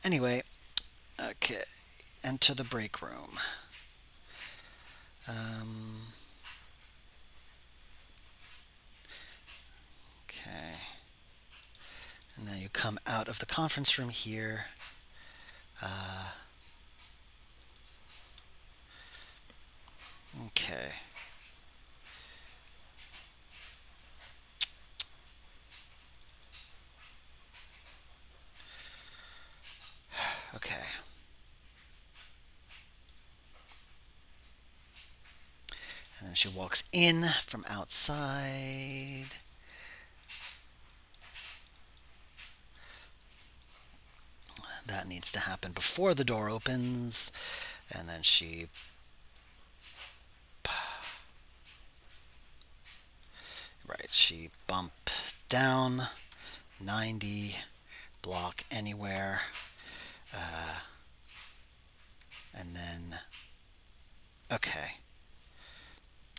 Anyway, okay. Enter the break room. Okay. And then you come out of the conference room here. Okay. Okay. And then she walks in from outside. That needs to happen before the door opens. And then she... Right, she bump down 90, block anywhere. And then... Okay.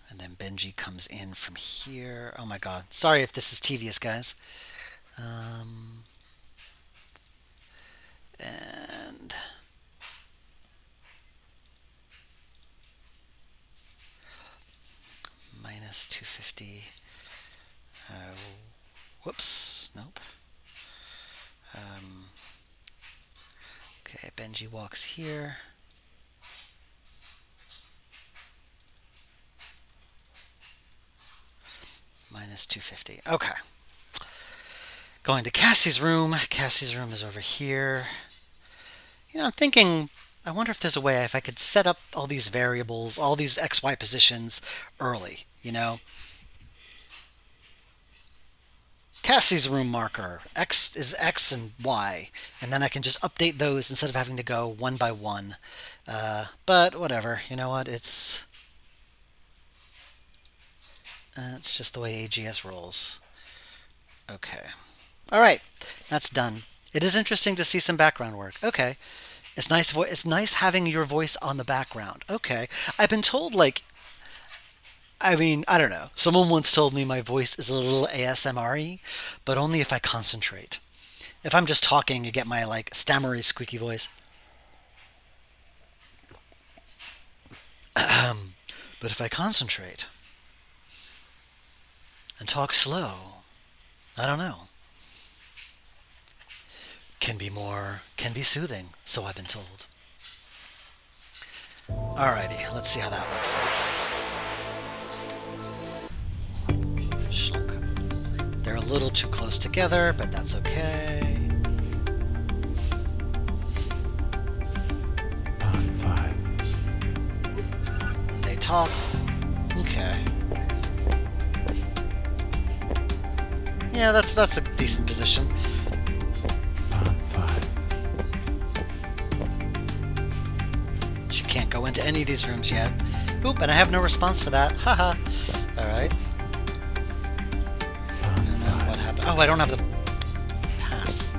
And then Benji comes in from here. Oh my god. Sorry if this is tedious, guys. And minus 250. Whoops. Nope. Okay, Benji walks here. Minus 250. Okay. Going to Cassie's room. Cassie's room is over here. I'm thinking, I wonder if there's a way if I could set up all these variables, all these XY positions early, Cassie's room marker. X is X and Y. And then I can just update those instead of having to go one by one. But whatever. You know what? It's just the way AGS rolls. Okay. All right. That's done. It is interesting to see some background work. Okay. It's nice. It's nice having your voice on the background. Okay. I've been told, I don't know. Someone once told me my voice is a little ASMR-y, but only if I concentrate. If I'm just talking, you get my, stammery, squeaky voice. But if I concentrate and talk slow, I don't know. Can be soothing, so I've been told. Alrighty, let's see how that looks like. Schlunk. They're a little too close together, but that's okay. Pawn 5. They talk. Okay. Yeah, that's a decent position. Pawn 5. She can't go into any of these rooms yet. Oop, and I have no response for that. Haha. Alright. Pawn And then 5. what happened? Oh, I don't have the pass.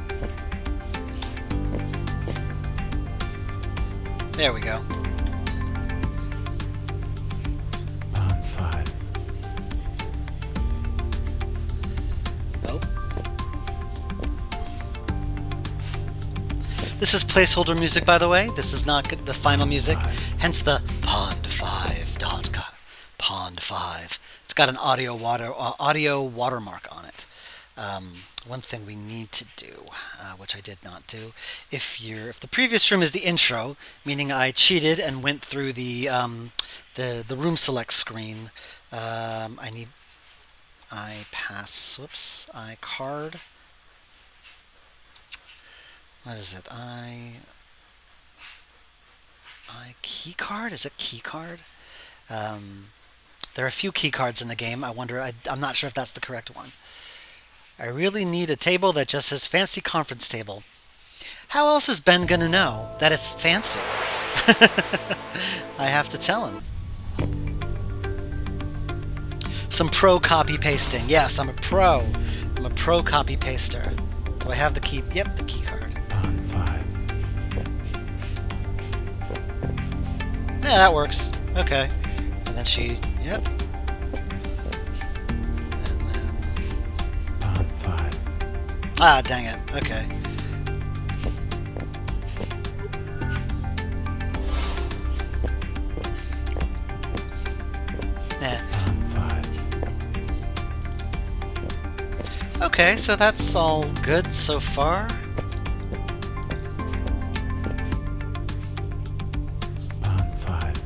There we go. Pawn 5. Oh. This is placeholder music, by the way. This is not the final music. Hence the pond5.com. Pond 5. It's got an audio watermark on it. One thing we need to do, which I did not do, if the previous room is the intro, meaning I cheated and went through the room select screen, I pass. Whoops. I card. What is it? I key card? Is it key card? There are a few key cards in the game. I'm not sure if that's the correct one. I really need a table that just says fancy conference table. How else is Ben gonna know that it's fancy? I have to tell him. Some pro copy pasting. Yes, I'm a pro. I'm a pro copy paster. Do I have the key? Yep, the key card. Pawn 5. Yeah, that works. Okay. And then she, yep. And then, Pawn 5. ah, dang it. Okay. Yeah. Pawn 5. Okay, so that's all good so far. Pawn 5.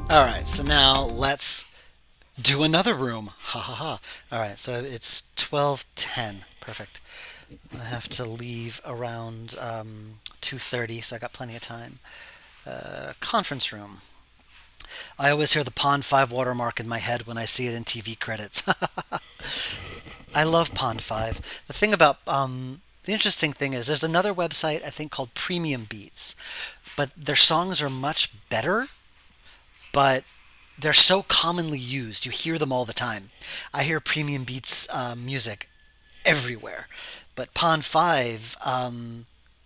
Alright, so now let's do another room. Ha ha ha. Alright, so it's 12:10. Perfect. I have to leave around 2:30, so I got plenty of time. Conference room. I always hear the Pond 5 watermark in my head when I see it in TV credits. I love Pond 5. The interesting thing is there's another website I think called Premium Beats, but their songs are much better, but they're so commonly used. You hear them all the time. I hear Premium Beats music everywhere. But Pond 5,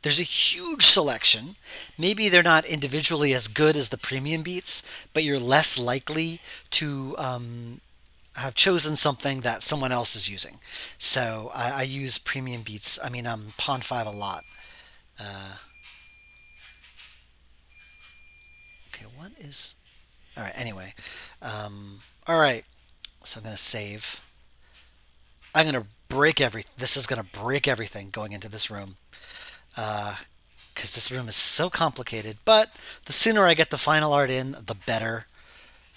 there's a huge selection. Maybe they're not individually as good as the premium beats, but you're less likely to have chosen something that someone else is using. So I use premium beats, Pond 5 a lot. Uh, okay, what is. All right, anyway. All right, so I'm going to save. I'm going to break every. This is going to break everything going into this room. Because this room is so complicated. But the sooner I get the final art in, the better.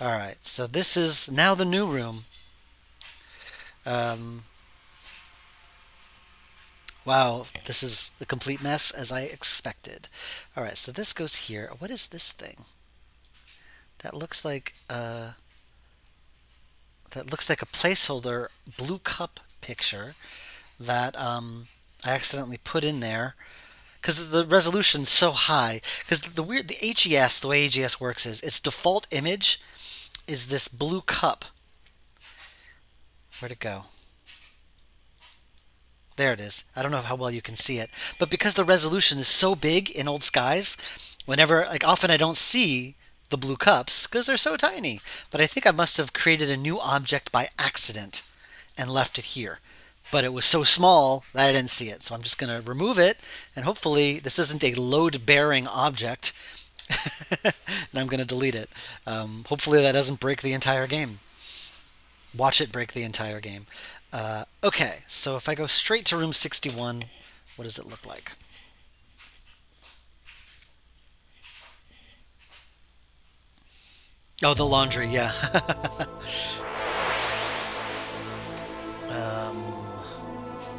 All right, so this is now the new room. Um, wow, this is the complete mess as I expected. All right, so this goes here. What is this thing? That looks like a placeholder blue cup picture that I accidentally put in there because the resolution's so high. Because the AGS, the way AGS works is its default image is this blue cup. Where'd it go? There it is. I don't know how well you can see it, but because the resolution is so big in Old Skies, often I don't see the blue cups because they're so tiny. But I think I must have created a new object by accident and left it here. But it was so small that I didn't see it. So I'm just going to remove it, and hopefully this isn't a load-bearing object, and I'm going to delete it. Hopefully that doesn't break the entire game. Watch it break the entire game. Okay, so if I go straight to room 61, what does it look like? Oh, the laundry, yeah.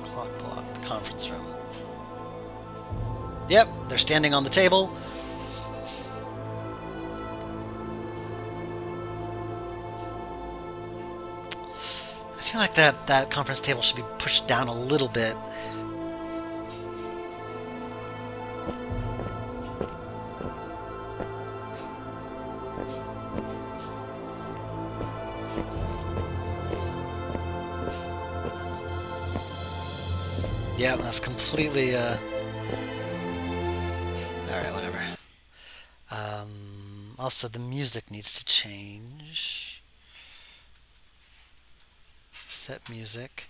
Clock block, the conference room. Yep, they're standing on the table. I feel like that conference table should be pushed down a little bit. Yeah, that's completely. All right, whatever. Also, the music needs to change. Set music.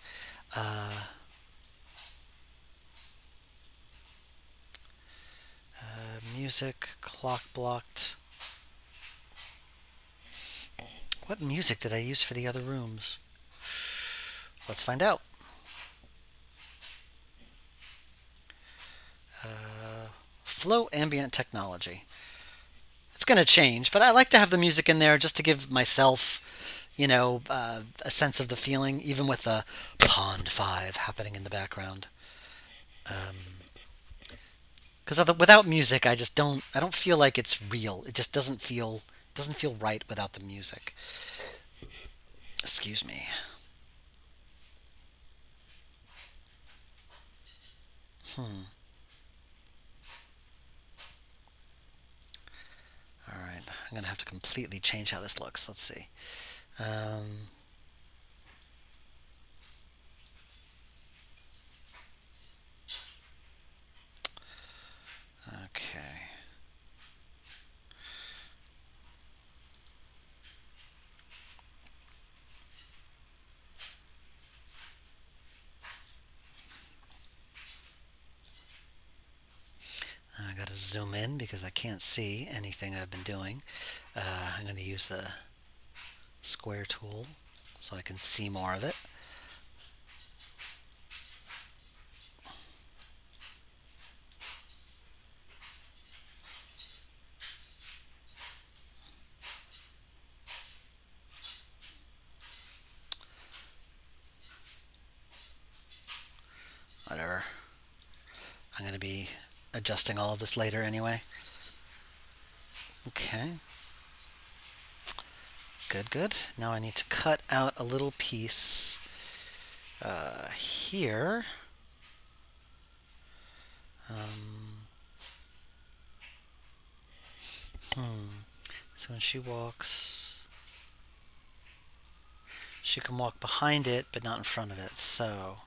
Music clock blocked. What music did I use for the other rooms? Let's find out. Flow ambient technology. It's going to change, but I like to have the music in there just to give myself, a sense of the feeling, even with the Pond 5 happening in the background. Because without music, I don't feel like it's real. It just doesn't feel right without the music. Excuse me. Hmm. All right. I'm going to have to completely change how this looks. Let's see. Um, Gotta zoom in because I can't see anything I've been doing. I'm going to use the square tool so I can see more of it. Whatever. I'm going to be adjusting all of this later anyway. Okay. Good, good. Now I need to cut out a little piece here. Um, So when she walks, she can walk behind it, but not in front of it. So,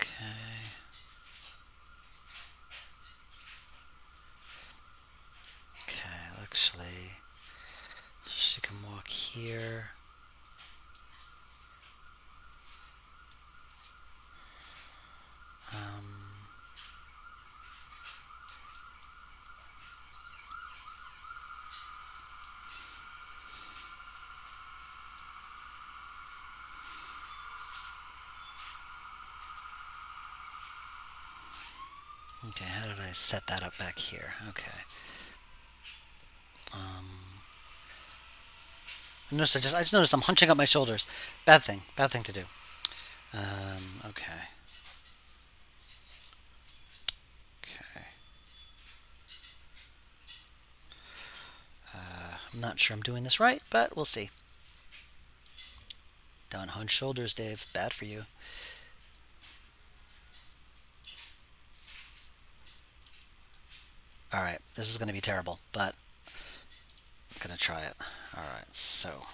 okay. Okay, actually, she can walk here. Um, okay, how did I set that up back here? Okay. I just noticed I'm hunching up my shoulders. Bad thing to do. Okay. Okay. I'm not sure I'm doing this right, but we'll see. Don't hunch shoulders, Dave. Bad for you. All right, this is going to be terrible, but I'm going to try it. All right, so.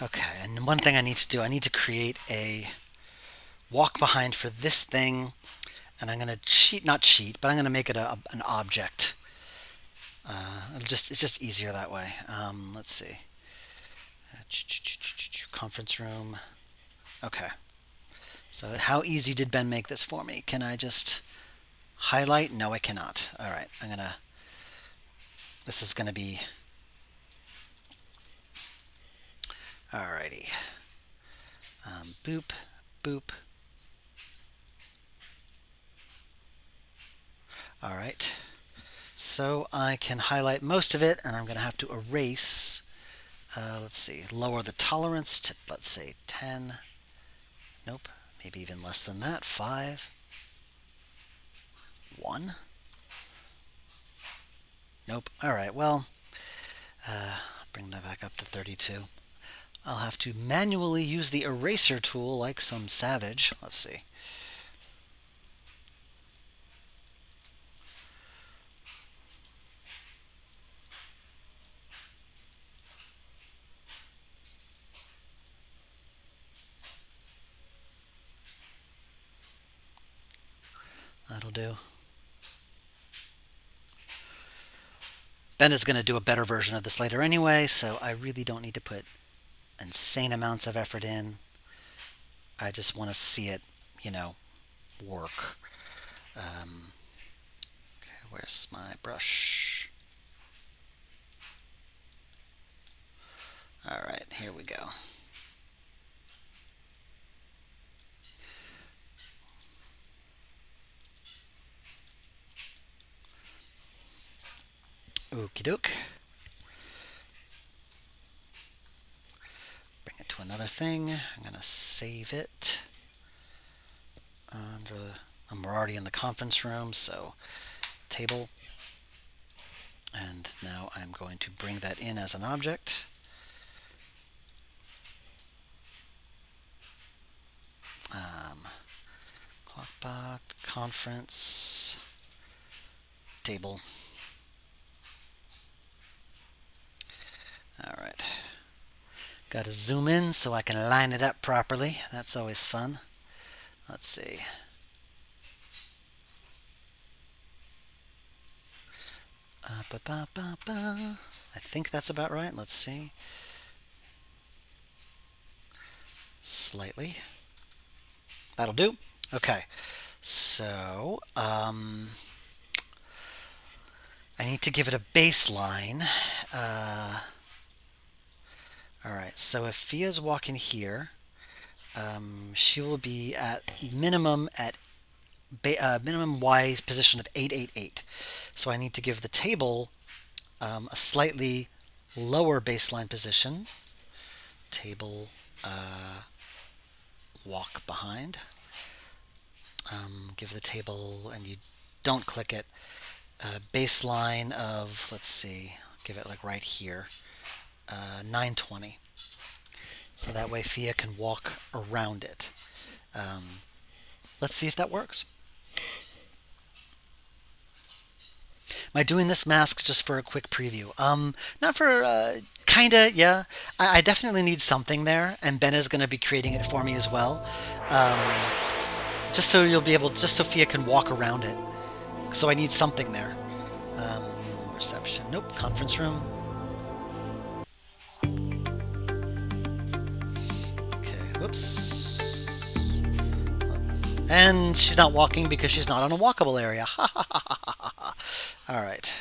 Okay, and one thing I need to do, I need to create a walk behind for this thing, and I'm going to not cheat, but I'm going to make it an object. It's just easier that way. Let's see. Conference room. Okay. So how easy did Ben make this for me? Can I just highlight? No, I cannot. All right, this is gonna be, alrighty. Boop, boop. All right. So I can highlight most of it, and I'm gonna have to erase. Let's see, lower the tolerance to, let's say, 10. Nope, maybe even less than that. 5. 1. Nope. All right, well, bring that back up to 32. I'll have to manually use the eraser tool like some savage. Let's see. That'll do. Ben is going to do a better version of this later anyway, so I really don't need to put insane amounts of effort in. I just want to see it, work. Okay, where's my brush? All right, here we go. Okie doke. Bring it to another thing. I'm going to save it. And we're already in the conference room, so table. And now I'm going to bring that in as an object. Clockbox, conference, table. All right. Got to zoom in so I can line it up properly. That's always fun. Let's see. Ba, ba, ba, ba. I think that's about right. Let's see. Slightly. That'll do. Okay. So, I need to give it a baseline. All right. So if Fia's walking here, she will be at minimum Y position of 888. So I need to give the table a slightly lower baseline position. Table walk behind. Give the table, and you don't click it, baseline of, let's see, give it like right here, 920. So that way Fia can walk around it. Let's see if that works. Am I doing this mask just for a quick preview? Not for, kinda, yeah. I definitely need something there, and Ben is going to be creating it for me as well. Um, just so you'll be able, just so Fia can walk around it. So I need something there. Um, Reception. Nope. Conference room. Okay. Whoops. And she's not walking because she's not on a walkable area. All right.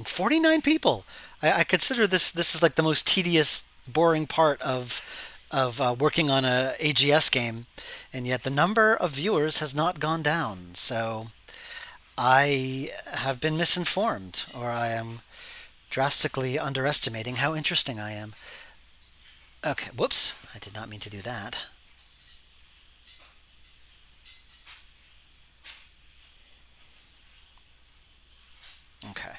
49 people. I consider this is like the most tedious, boring part of working on a AGS game, and yet the number of viewers has not gone down. So I have been misinformed, or I am drastically underestimating how interesting I am. Okay, whoops. I did not mean to do that. Okay.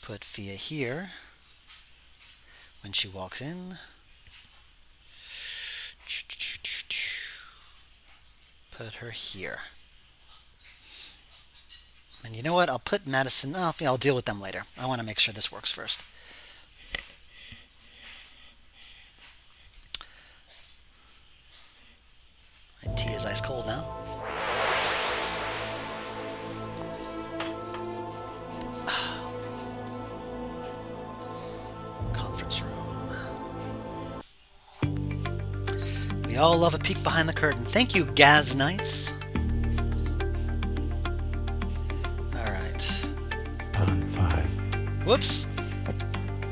Put Fia here when she walks in. Put her here. And you know what? I'll put Madison. Oh, yeah, I'll deal with them later. I want to make sure this works first. My tea is ice cold now. Conference room. We all love a peek behind the curtain. Thank you, Gaz Knights. All right. Pawn 5. Whoops.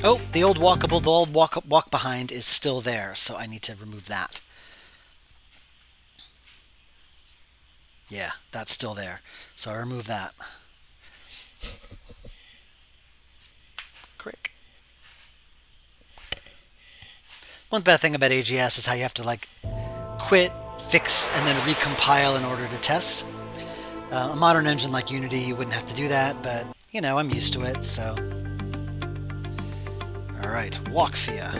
Oh, the old walk behind is still there, so I need to remove that. Yeah, that's still there. So I remove that. Crick. One bad thing about AGS is how you have to like quit, fix, and then recompile in order to test. A modern engine like Unity, you wouldn't have to do that, but you know, I'm used to it, so. Alright, walk Fia.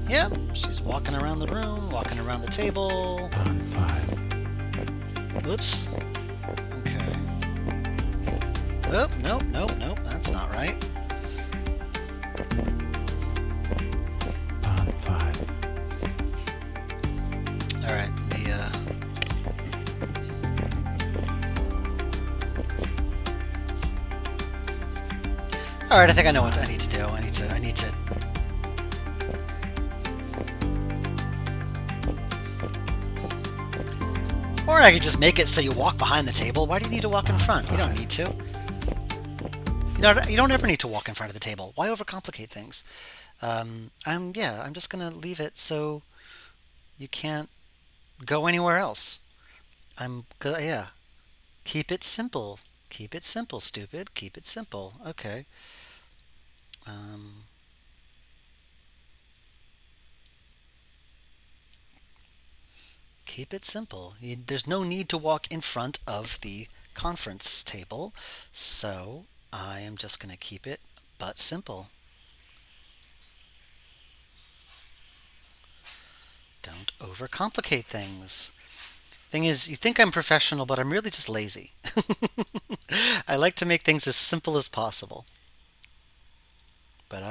Yep, she's walking around the room, walking around the table. Pawn 5. Oops. Okay. Oh, nope, that's not right. Pawn 5. Alright, Alright, I think I know what I need to do. I need to... Or I could just make it so you walk behind the table. Why do you need to walk in front? You don't need to. You don't ever need to walk in front of the table. Why overcomplicate things? I'm just gonna leave it so you can't go anywhere else. Yeah. Keep it simple. Keep it simple, stupid. Keep it simple. Okay. Keep it simple. There's no need to walk in front of the conference table, so I am just going to keep it but simple. Don't overcomplicate things. Thing is, you think I'm professional, but I'm really just lazy. I like to make things as simple as possible. But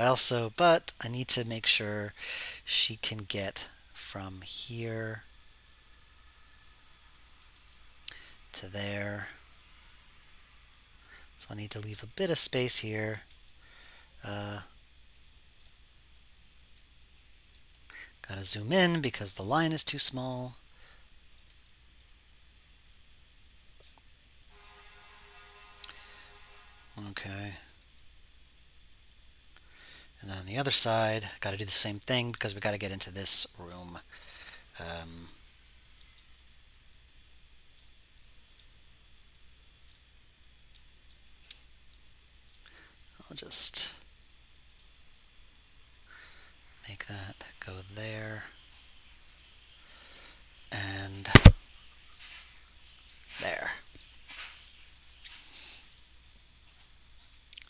I need to make sure she can get from here to there. So I need to leave a bit of space here. Uh, Gotta zoom in because the line is too small. Okay. And then on the other side, gotta do the same thing because we gotta get into this room. Um, I'll just make that go there. And there.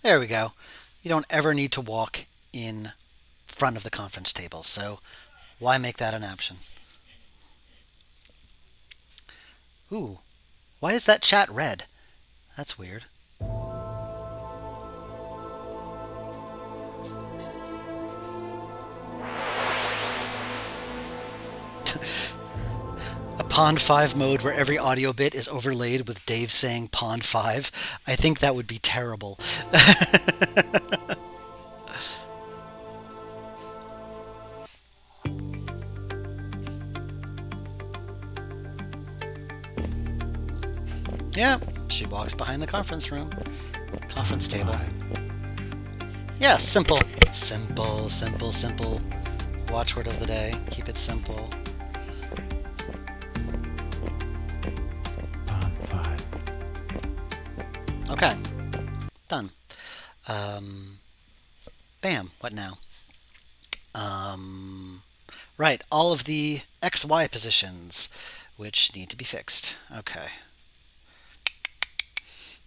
There we go. You don't ever need to walk in front of the conference table, so why make that an option? Ooh, why is that chat red? That's weird. A Pond 5 mode where every audio bit is overlaid with Dave saying Pond 5. I think that would be terrible. Yeah, she walks behind the conference room. Conference table. 5. Yeah, simple. Simple, simple, simple. Watchword of the day. Keep it simple. Pawn 5. Okay. Done. Bam. What now? Right. All of the XY positions, which need to be fixed. Okay.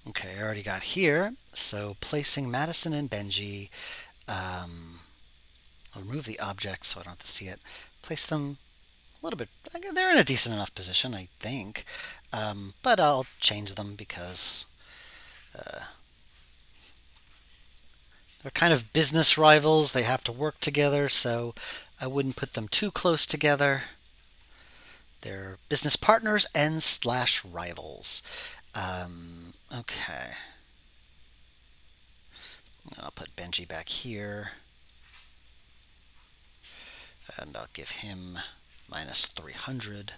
Okay, I already got here. So placing Madison and Benji. I'll remove the object so I don't have to see it. Place them a little bit. They're in a decent enough position, I think. But I'll change them because they're kind of business rivals. They have to work together, so I wouldn't put them too close together. They're business partners and slash rivals. Okay. I'll put Benji back here. And I'll give him minus 300.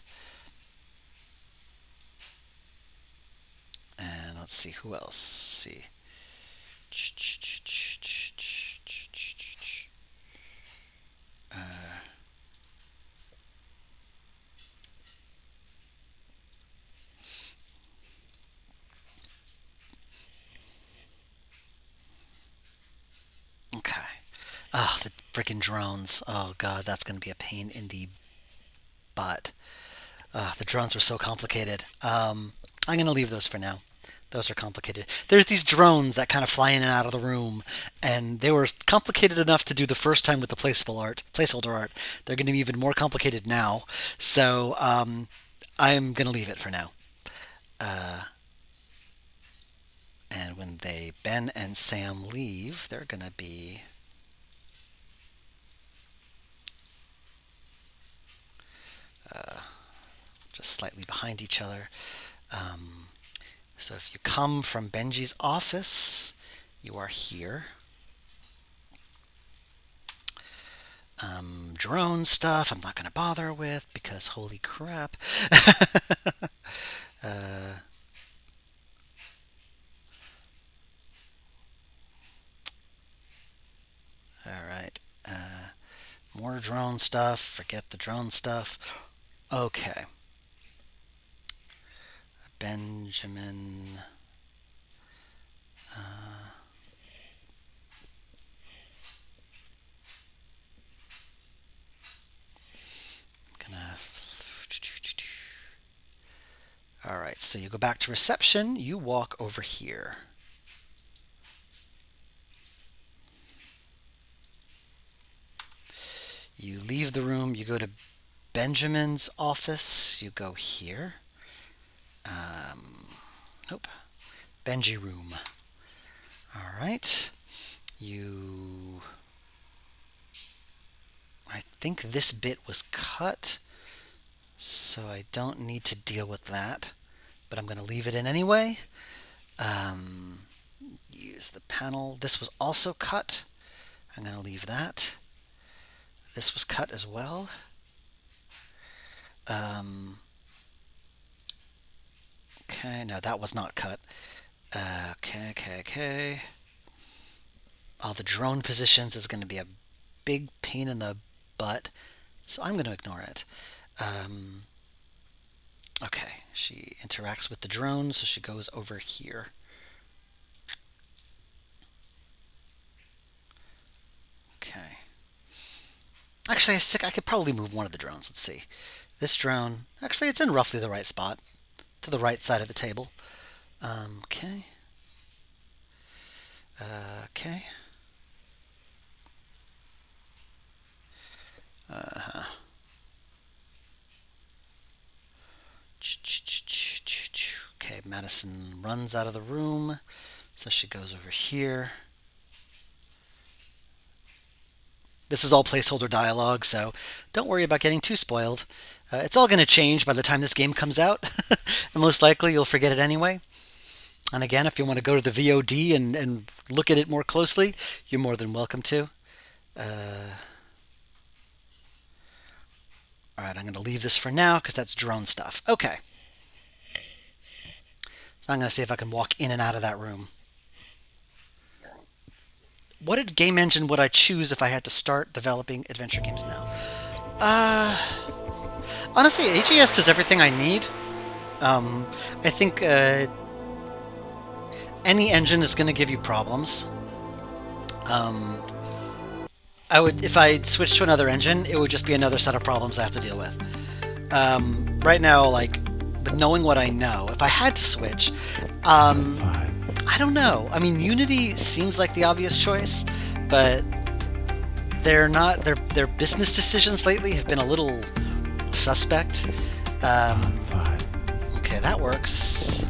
And let's see who else. Let's see. Okay. Oh, the freaking drones. Oh, God, that's going to be a pain in the butt. The drones were so complicated. I'm going to leave those for now. Those are complicated. There's these drones that kind of fly in and out of the room, and they were complicated enough to do the first time with the placeholder art. They're going to be even more complicated now. So I'm going to leave it for now. And when Ben and Sam leave, they're going to be just slightly behind each other. So if you come from Benji's office, you are here. Drone stuff I'm not going to bother with because holy crap. All right. More drone stuff. Forget the drone stuff. Okay. Benjamin. Gonna. All right. So you go back to reception. You walk over here. You leave the room. You go to Benjamin's office. You go here. Nope. Benji room. All right. I think this bit was cut, so I don't need to deal with that. But I'm going to leave it in anyway. use the panel. This was also cut. I'm going to leave that. This was cut as well. Um, okay, no, that was not cut. Okay. All the drone positions is going to be a big pain in the butt, so I'm going to ignore it. Um, okay, she interacts with the drone, so she goes over here. Okay. Actually, I could probably move one of the drones. Let's see. This drone, actually, it's in roughly the right spot, to the right side of the table. Okay. Okay. Uh-huh. Okay, Madison runs out of the room, so she goes over here. This is all placeholder dialogue, so don't worry about getting too spoiled. It's all going to change by the time this game comes out, and most likely you'll forget it anyway. And again, if you want to go to the VOD and look at it more closely, you're more than welcome to. All right, I'm going to leave this for now because that's drone stuff. Okay. So I'm going to see if I can walk in and out of that room. What game engine would I choose if I had to start developing adventure games now? Honestly, AGS does everything I need. I think any engine is going to give you problems. I would, if I switched to another engine, it would just be another set of problems I have to deal with. Right now, like, but knowing what I know, if I had to switch, I don't know. I mean, Unity seems like the obvious choice, but they're not. Their business decisions lately have been a little suspect. Okay, that works.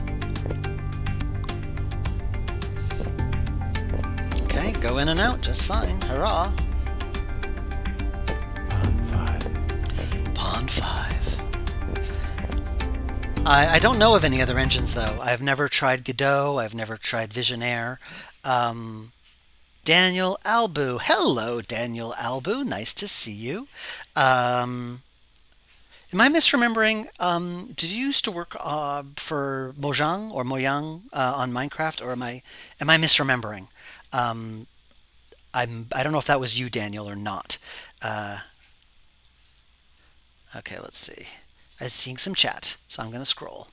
Okay, go in and out just fine. Hurrah! Pawn 5. I don't know of any other engines, though. I've never tried Godot. I've never tried Visionaire. Daniel Albu. Hello, Daniel Albu. Nice to see you. Am I misremembering? Did you used to work for Mojang on Minecraft, or am I misremembering? Um, I don't know if that was you, Daniel, or not. Uh, okay, let's see. I'm seeing some chat, so I'm going to scroll.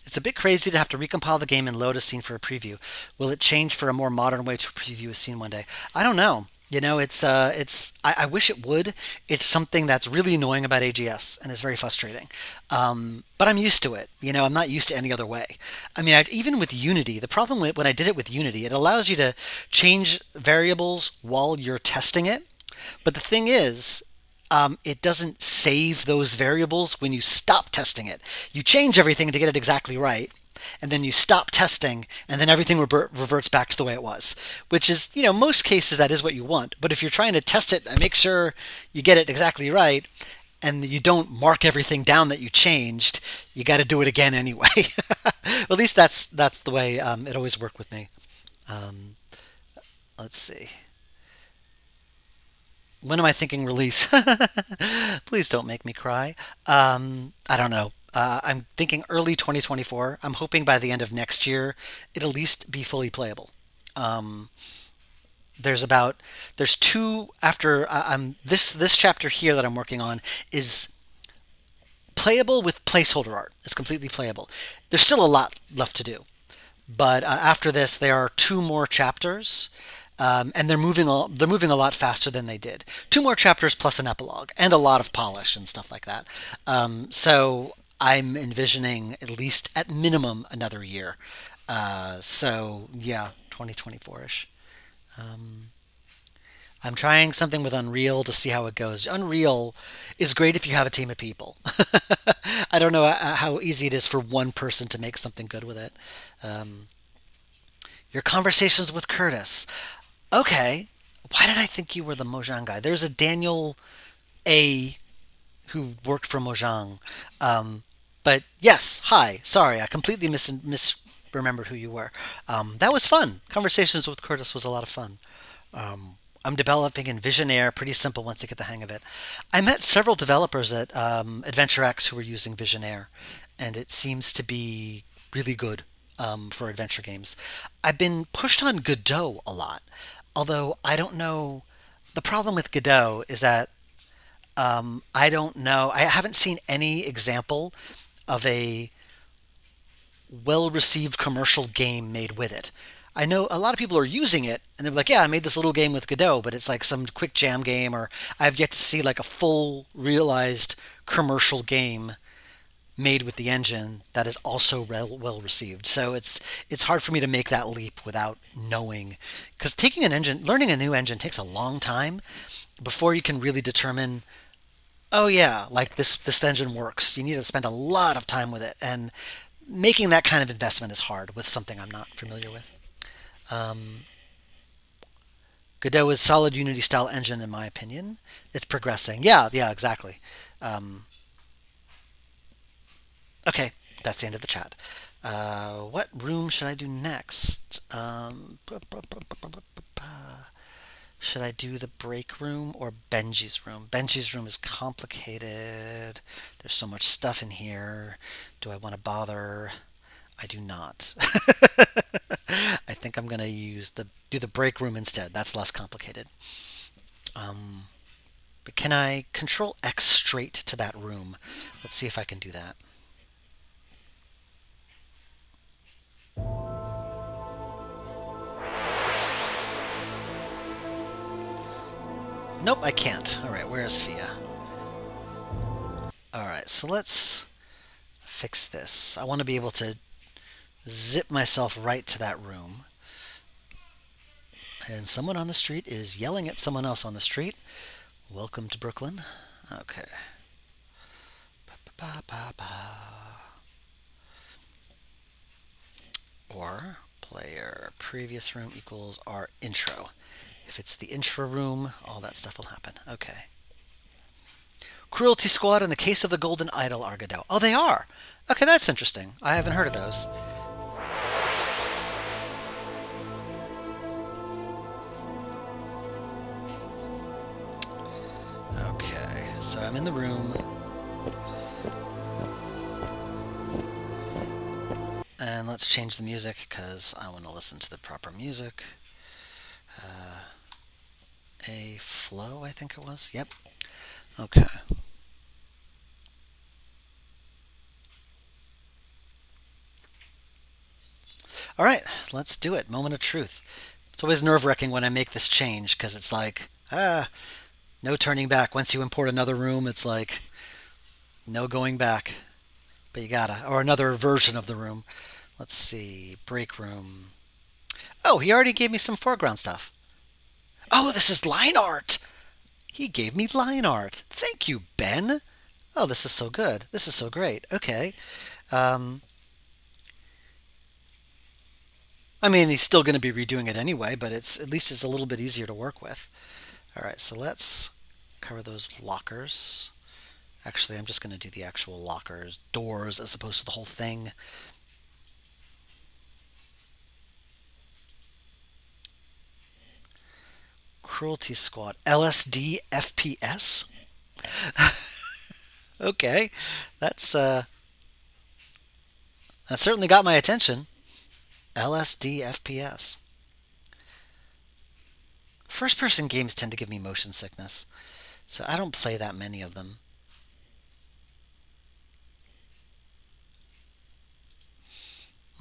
It's a bit crazy to have to recompile the game and load a scene for a preview. Will it change for a more modern way to preview a scene one day? I don't know. You know, it's. I wish it would. It's something that's really annoying about AGS and is very frustrating. But I'm used to it. You know, I'm not used to any other way. I mean, even with Unity, the problem with when I did it with Unity, it allows you to change variables while you're testing it. But the thing is, it doesn't save those variables when you stop testing it. You change everything to get it exactly right, and then you stop testing, and then everything reverts back to the way it was. Which is, you know, most cases that is what you want. But if you're trying to test it and make sure you get it exactly right, and you don't mark everything down that you changed, you got to do it again anyway. At least that's the way it always worked with me. Um, let's see. When am I thinking release? Please don't make me cry. I don't know. I'm thinking early 2024. I'm hoping by the end of next year it'll at least be fully playable. Um, there's two after I'm this chapter here that I'm working on is playable with placeholder art. It's completely playable. There's still a lot left to do. But after this, there are two more chapters, and they're moving a lot faster than they did. Two more chapters plus an epilogue and a lot of polish and stuff like that. So I'm envisioning at least at minimum another year. So yeah, 2024ish. Um, I'm trying something with Unreal to see how it goes. Unreal is great if you have a team of people. I don't know how easy it is for one person to make something good with it. Um, your conversations with Curtis. Okay, why did I think you were the Mojang guy? There's a Daniel A who worked for Mojang. But yes, hi. Sorry, I completely remembered who you were. That was fun. Conversations with Curtis was a lot of fun. I'm developing in Visionaire, pretty simple once you get the hang of it. I met several developers at AdventureX who were using Visionaire, and it seems to be really good for adventure games. I've been pushed on Godot a lot, although I don't know. The problem with Godot is that I don't know. I haven't seen any example of a well received commercial game made with it. I know a lot of people are using it and they're like, yeah, I made this little game with Godot, but it's like some quick jam game, or I've yet to see like a full realized commercial game made with the engine that is also well received. So it's hard for me to make that leap without knowing, because taking an engine, learning a new engine takes a long time before you can really determine, oh yeah, like this engine works. You need to spend a lot of time with it, and making that kind of investment is hard with something I'm not familiar with. Um, Godot is solid Unity style engine in my opinion. It's progressing. Yeah, yeah, exactly. Um, okay, that's the end of the chat. What room should I do next? Should I do the break room or Benji's room? Benji's room is complicated. There's so much stuff in here. Do I want to bother? I do not. I think I'm gonna do the break room instead. That's less complicated. Um, but can I control X straight to that room? Let's see if I can do that. Nope, I can't. All right, where's Fia? All right, so let's fix this. I want to be able to zip myself right to that room. And someone on the street is yelling at someone else on the street. Welcome to Brooklyn. Okay. Ba-ba-ba-ba. Or player previous room equals our intro. If it's the intro room, all that stuff will happen. Okay. Cruelty Squad in the case of the Golden Idol are Godot. Oh, they are. Okay, that's interesting. I haven't heard of those. Okay, so I'm in the room. And let's change the music because I want to listen to the proper music. A flow, I think it was. Yep. Okay. All right, let's do it. Moment of truth. It's always nerve wracking when I make this change because it's like, no turning back. Once you import another room, it's like, no going back. But you gotta. Or another version of the room. Let's see. Break room. Oh, he already gave me some foreground stuff. Oh, this is line art. He gave me line art. Thank you, Ben. Oh, this is so good. This is so great. Okay. Um, I mean, he's still going to be redoing it anyway, but it's at least it's a little bit easier to work with. All right, so let's cover those lockers. Actually, I'm just going to do the actual lockers, doors, as opposed to the whole thing. Cruelty Squad, LSD FPS. Okay, that's that certainly got my attention. LSD FPS. First person games tend to give me motion sickness, so I don't play that many of them.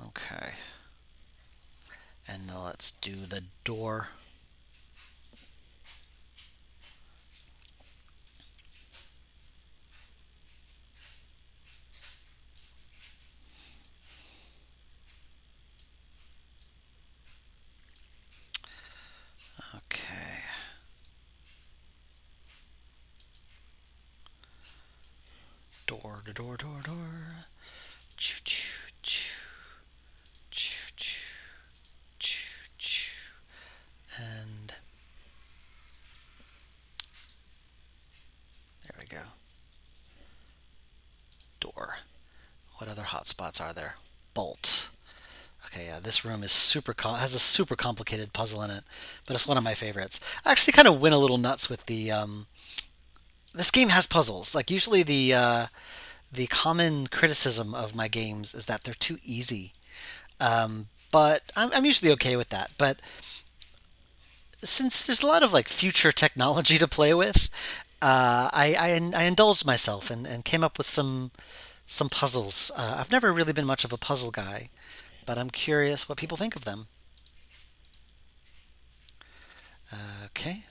Okay. And now let's do the door. Okay. Door to door, door, door. Choo, choo, choo. Choo, choo. Choo, choo. And there we go. Door. What other hotspots are there? Bolt. Okay, yeah, this room is has a super complicated puzzle in it, but it's one of my favorites. I actually kind of went a little nuts with the. This game has puzzles. Like usually the common criticism of my games is that they're too easy. But I'm usually okay with that. But since there's a lot of like future technology to play with, I indulged myself and came up with some puzzles. I've never really been much of a puzzle guy, but I'm curious what people think of them. Okay,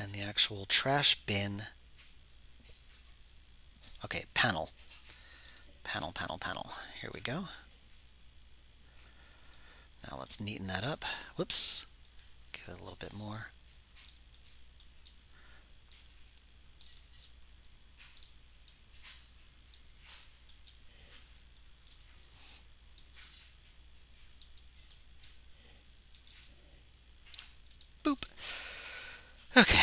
and the actual trash bin. Okay, panel. Here we go. Now let's neaten that up. Whoops. Give it a little bit more. Boop. Okay.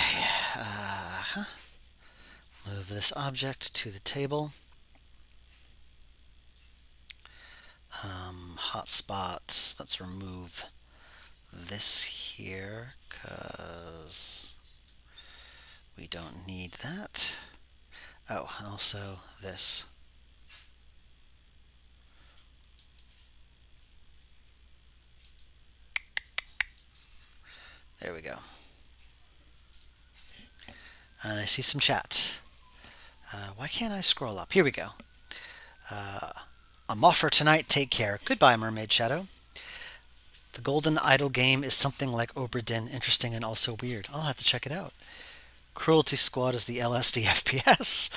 Move this object to the table. Hotspots. Let's remove this here because we don't need that. Oh, also this. There we go. And I see some chat. Why can't I scroll up? Here we go. I'm off for tonight. Take care. Goodbye, Mermaid Shadow. The Golden Idol game is something like Obra Dinn, interesting and also weird. I'll have to check it out. Cruelty Squad is the LSD FPS.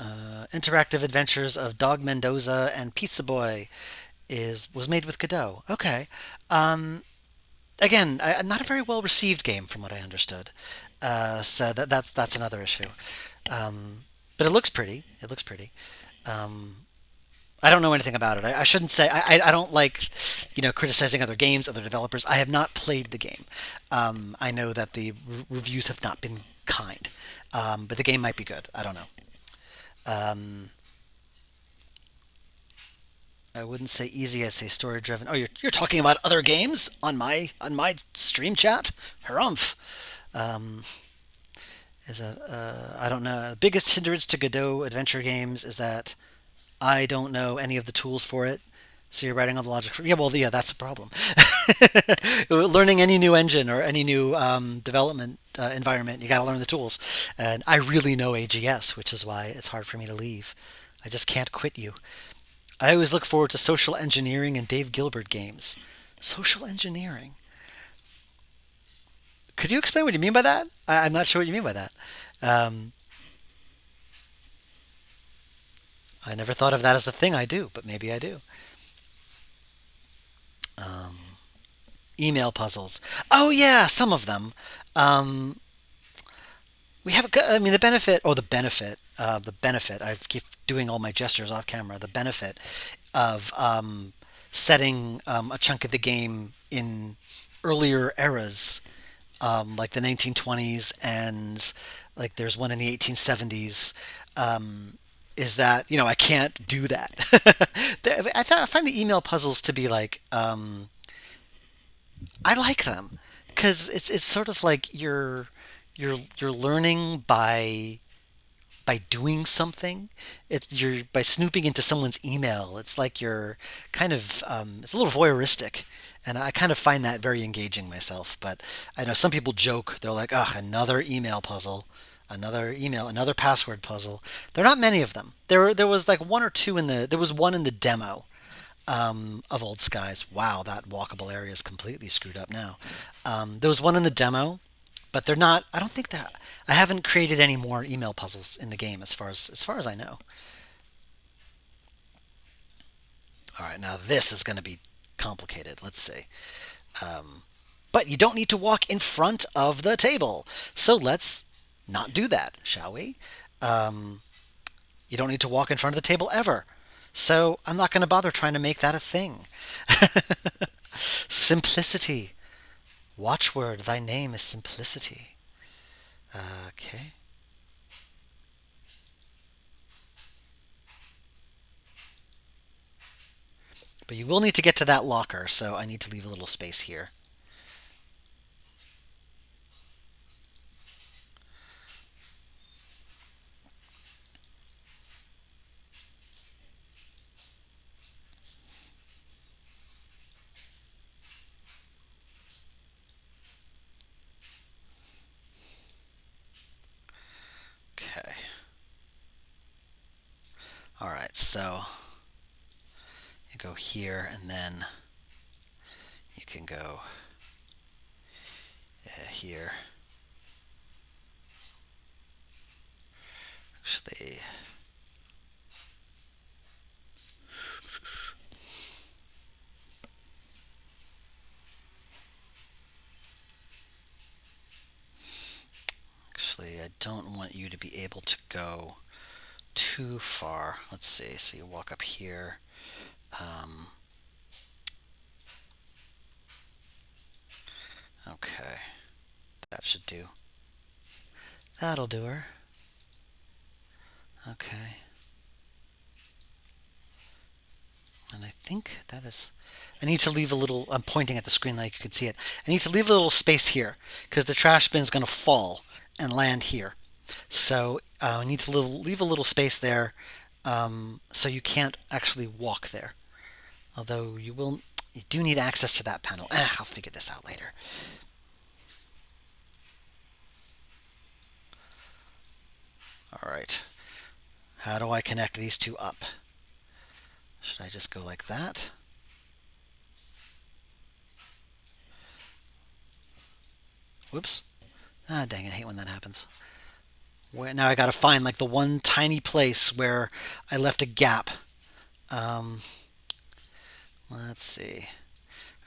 Interactive Adventures of Dog Mendoza and Pizza Boy was made with Godot. Okay. Again, not a very well received game from what I understood. So that's another issue. But it looks pretty. It looks pretty. I don't know anything about it. I shouldn't say I don't like criticizing other games, other developers. I have not played the game. I know that the reviews have not been kind, but the game might be good. I don't know. Um, I wouldn't say easy. I'd say story driven. Oh, you're talking about other games on my stream chat? Harumph. Um, is that I don't know. The biggest hindrance to Godot adventure games is that I don't know any of the tools for it. So you're writing all the logic for yeah. Well, yeah, that's the problem. Learning any new engine or any new development environment, you got to learn the tools. And I really know AGS, which is why it's hard for me to leave. I just can't quit you. I always look forward to social engineering and Dave Gilbert games. Social engineering. Could you explain what you mean by that? I'm not sure what you mean by that. Um, I never thought of that as a thing I do, but maybe I do. Um, Email puzzles. Oh yeah, some of them. Um, we have. I mean, the benefit, or the benefit. I keep doing all my gestures off camera. The benefit of setting a chunk of the game in earlier eras, like the 1920s and like there's one in the 1870s. Is that I can't do that. I find the email puzzles to be like I like them because it's sort of like you're learning by doing something. You're by snooping into someone's email. It's like you're kind of it's a little voyeuristic, and I kind of find that very engaging myself. But I know some people joke. They're like, "Ugh, another email puzzle." Another password puzzle. There are not many of them. There was like one or two there was one in the demo of Old Skies. Wow, that walkable area is completely screwed up now. There was one in the demo, but they're not. I don't think they're. I haven't created any more email puzzles in the game as far as I know. All right, now this is going to be complicated. Let's see. But you don't need to walk in front of the table, so let's not do that, shall we? Um, you don't need to walk in front of the table ever. So I'm not going to bother trying to make that a thing. Simplicity. Watchword, thy name is simplicity. Okay. But you will need to get to that locker, so I need to leave a little space here. Okay. Alright, so you go here, and then you can go here. Actually, I don't want you to be able to go too far. Let's see. So you walk up here. Okay, that should do. That'll do her. Okay. And I think that is. I need to leave a little. I'm pointing at the screen like you can see it. I need to leave a little space here because the trash bin is going to fall and land here. So I need to leave a little space there so you can't actually walk there. Although you do need access to that panel. I'll figure this out later. All right. How do I connect these two up? Should I just go like that? Whoops. Ah, dang it, I hate when that happens. Now I gotta find like the one tiny place where I left a gap. Um, let's see.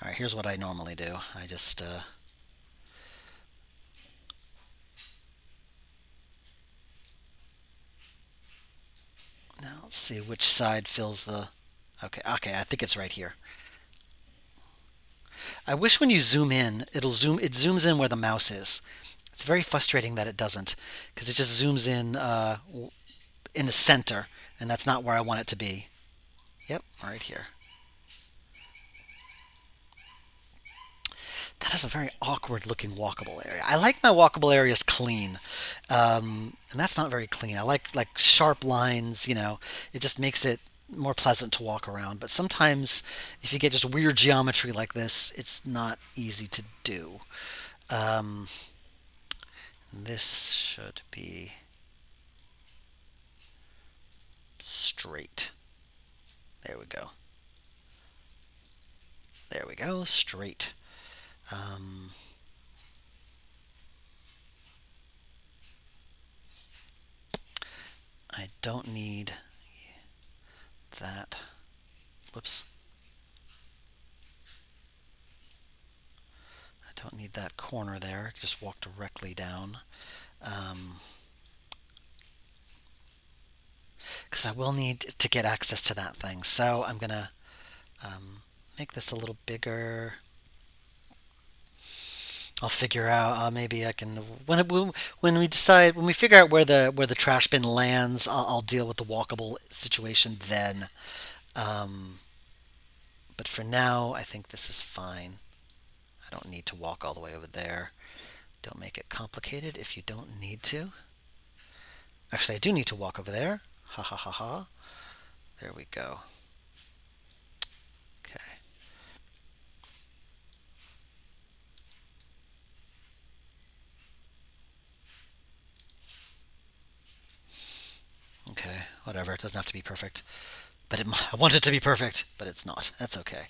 All right, here's what I normally do. I just now let's see which side fills the. Okay, I think it's right here. I wish when you zoom in, it'll zoom. It zooms in where the mouse is. It's very frustrating that it doesn't, because it just zooms in the center, and that's not where I want it to be. Yep, right here. That is a very awkward looking walkable area. I like my walkable areas clean, and that's not very clean. I like sharp lines. It just makes it more pleasant to walk around. But sometimes, if you get just weird geometry like this, it's not easy to do. Um, this should be straight. There we go. There we go, straight. Um, I don't need that. Whoops. I don't need that corner there. Just walk directly down. Because I will need to get access to that thing. So I'm going to make this a little bigger. I'll figure out. Maybe I can when we figure out where the trash bin lands. I'll deal with the walkable situation then. But for now, I think this is fine. I don't need to walk all the way over there. Don't make it complicated if you don't need to. Actually, I do need to walk over there. Ha ha ha ha. There we go. Okay. Okay, whatever. It doesn't have to be perfect. But I want it to be perfect, but it's not. That's okay.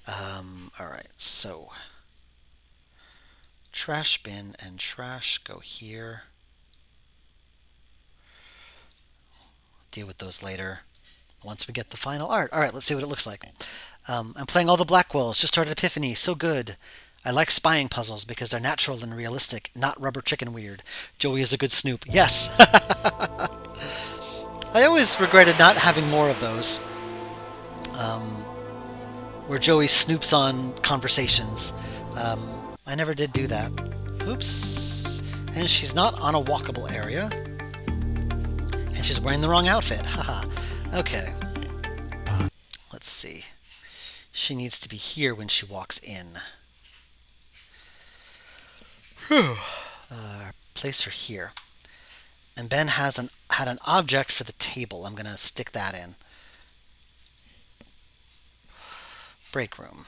All right, so trash bin and trash go here. Deal with those later once we get the final art. All right, let's see what it looks like. I'm playing all the Blackwells. Just started Epiphany. So good. I like spying puzzles because they're natural and realistic, not rubber chicken weird. Joey is a good snoop. Yes. I always regretted not having more of those. Where Joey snoops on conversations. I never did do that. Oops. And she's not on a walkable area. And she's wearing the wrong outfit. Haha. Okay. Let's see. She needs to be here when she walks in. Place her here. And Ben had an object for the table. I'm going to stick that in. Break room.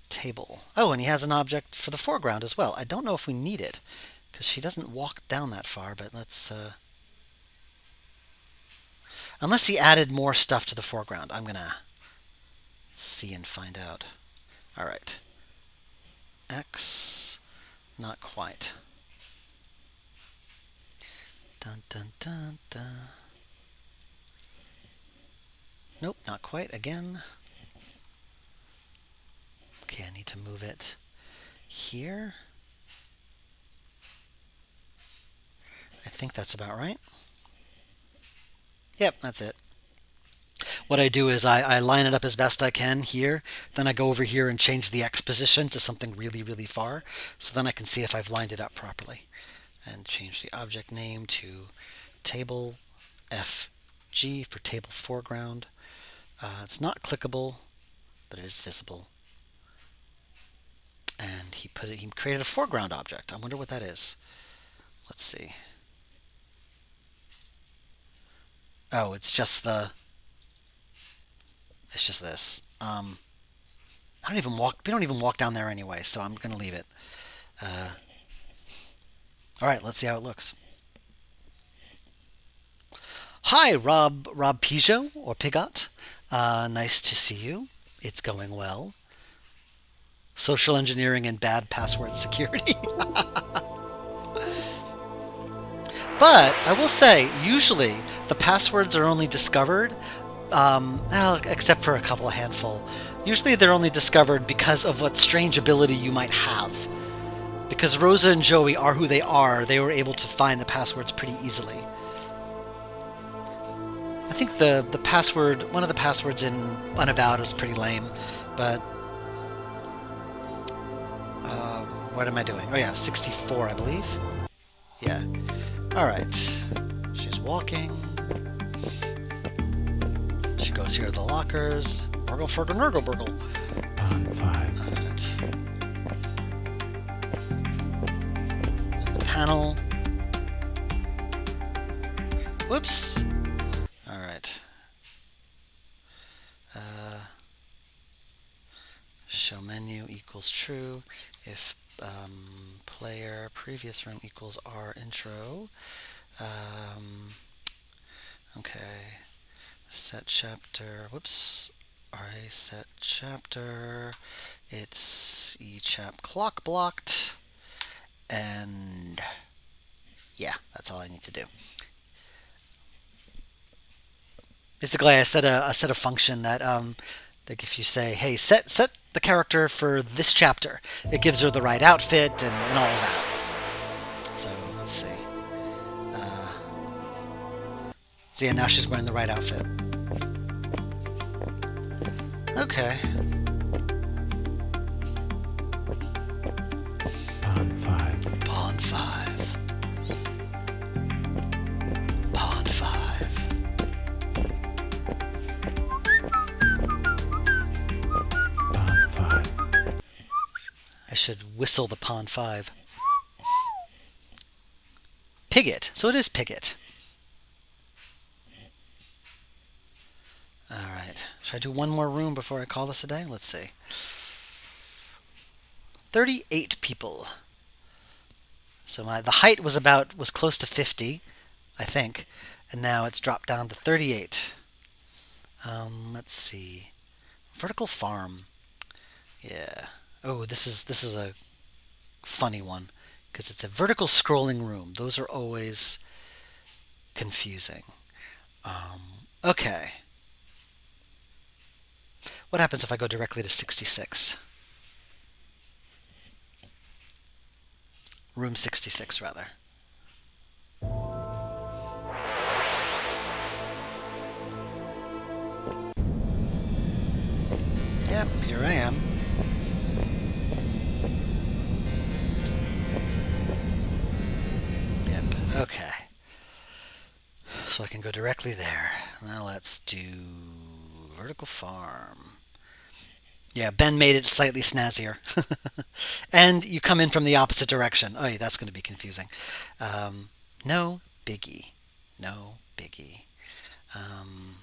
Table. Oh, and he has an object for the foreground as well. I don't know if we need it, because she doesn't walk down that far, but let's... Unless he added more stuff to the foreground. I'm going to see and find out. All right. X. Not quite. Dun dun dun dun. Nope, not quite. Again. Okay, I need to move it here. I think that's about right. Yep, that's it. What I do is I line it up as best I can here. Then I go over here and change the X position to something really, really far. So then I can see if I've lined it up properly. And change the object name to table FG for table foreground. It's not clickable, but it is visible. And he created a foreground object. I wonder what that is. Let's see. Oh, it's just this. We don't even walk down there anyway, so I'm gonna leave it. All right, let's see how it looks. Hi, Rob Pigeot or Pigot. Nice to see you. It's going well. Social engineering and bad password security. But I will say, usually the passwords are only discovered, except for a handful. Usually they're only discovered because of what strange ability you might have. Because Rosa and Joey are who they are, they were able to find the passwords pretty easily. I think one of the passwords in Unavowed was pretty lame, but what am I doing? Oh yeah, 64, I believe. Yeah. All right. She's walking. She goes here to the lockers. Burgle, fergle, nurgle, burgle. Pawn 5. All right. And the panel. Whoops. All right. Show menu equals true if player previous room equals our intro. Okay. Set chapter. Whoops. Alright, set chapter. It's eChap clock blocked. And yeah, that's all I need to do. Basically, I set a function that like if you say, hey, set the character for this chapter, it gives her the right outfit and all of that. So let's see. So yeah, now she's wearing the right outfit. Okay. Pawn 5. Pawn 5. Pawn 5. Pawn 5. I should whistle the pawn 5. Pigget. So it is Pigget. Alright. Should I do one more room before I call this a day? Let's see. 38 people. So the height was close to 50, I think. And now it's dropped down to 38. Let's see. Vertical farm. Yeah. Oh, this is a funny one because it's a vertical scrolling room. Those are always confusing. Okay. What happens if I go directly to 66? Room 66, rather. Yep, here I am. Yep, okay. So I can go directly there. Now let's do vertical farm. Yeah, Ben made it slightly snazzier. And you come in from the opposite direction. Oh, yeah, that's going to be confusing. No biggie. No biggie. Um,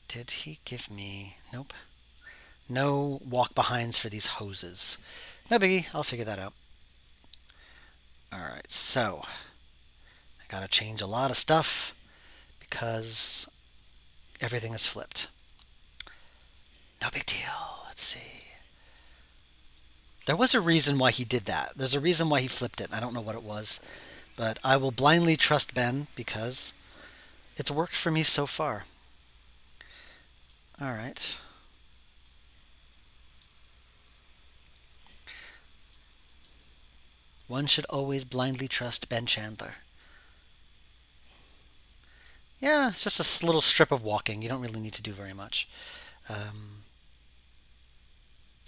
did he give me. Nope. No walk behinds for these hoses. No biggie. I'll figure that out. Alright, so I gotta change a lot of stuff because everything is flipped. No big deal. Let's see. There was a reason why he did that. There's a reason why he flipped it. I don't know what it was. But I will blindly trust Ben because it's worked for me so far. Alright. One should always blindly trust Ben Chandler. Yeah, it's just a little strip of walking. You don't really need to do very much. Um,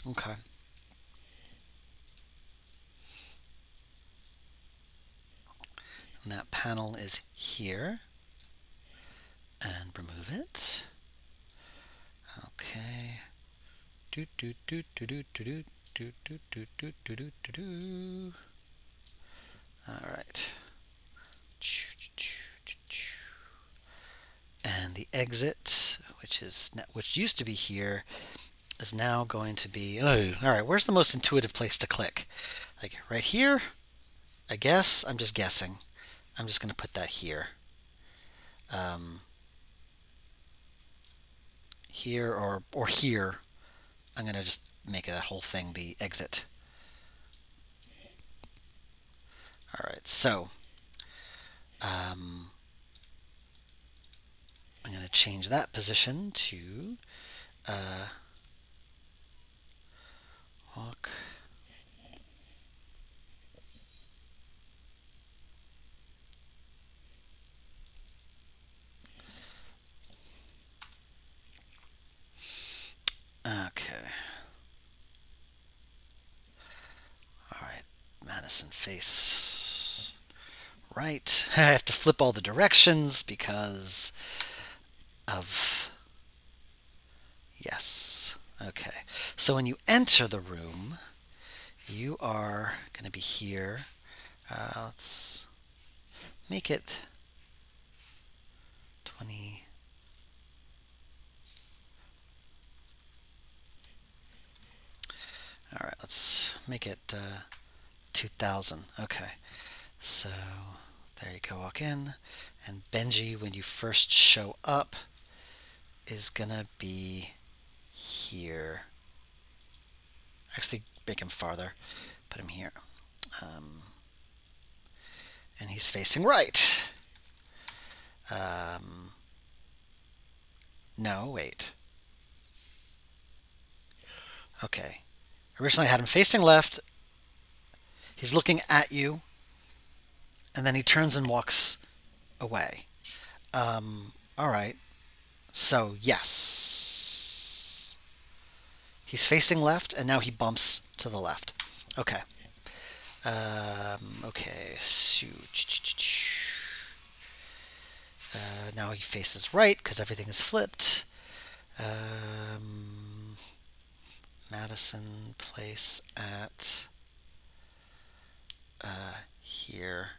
okay. And that panel is here. And remove it. Okay. Do do do do do do do do do do do do do do. All right. And the exit, which used to be here, is now going to be. Oh, all right. Where's the most intuitive place to click? Like right here, I guess. I'm just guessing. I'm just going to put that here. Here or here. I'm going to just make that whole thing the exit. All right, so I'm going to change that position to walk. Okay. All right, Madison face right. I have to flip all the directions because of. Yes. Okay. So when you enter the room, you are going to be here. Let's make it 20. All right, let's make it 2000. Okay. So there you go, walk in. And Benji, when you first show up, is going to be here. Actually, make him farther. Put him here. And he's facing right. No, wait. Okay. Originally I had him facing left. He's looking at you. And then he turns and walks away. All right. So, yes. He's facing left, and now he bumps to the left. Okay. Okay. So, now he faces right because everything is flipped. Madison place at here.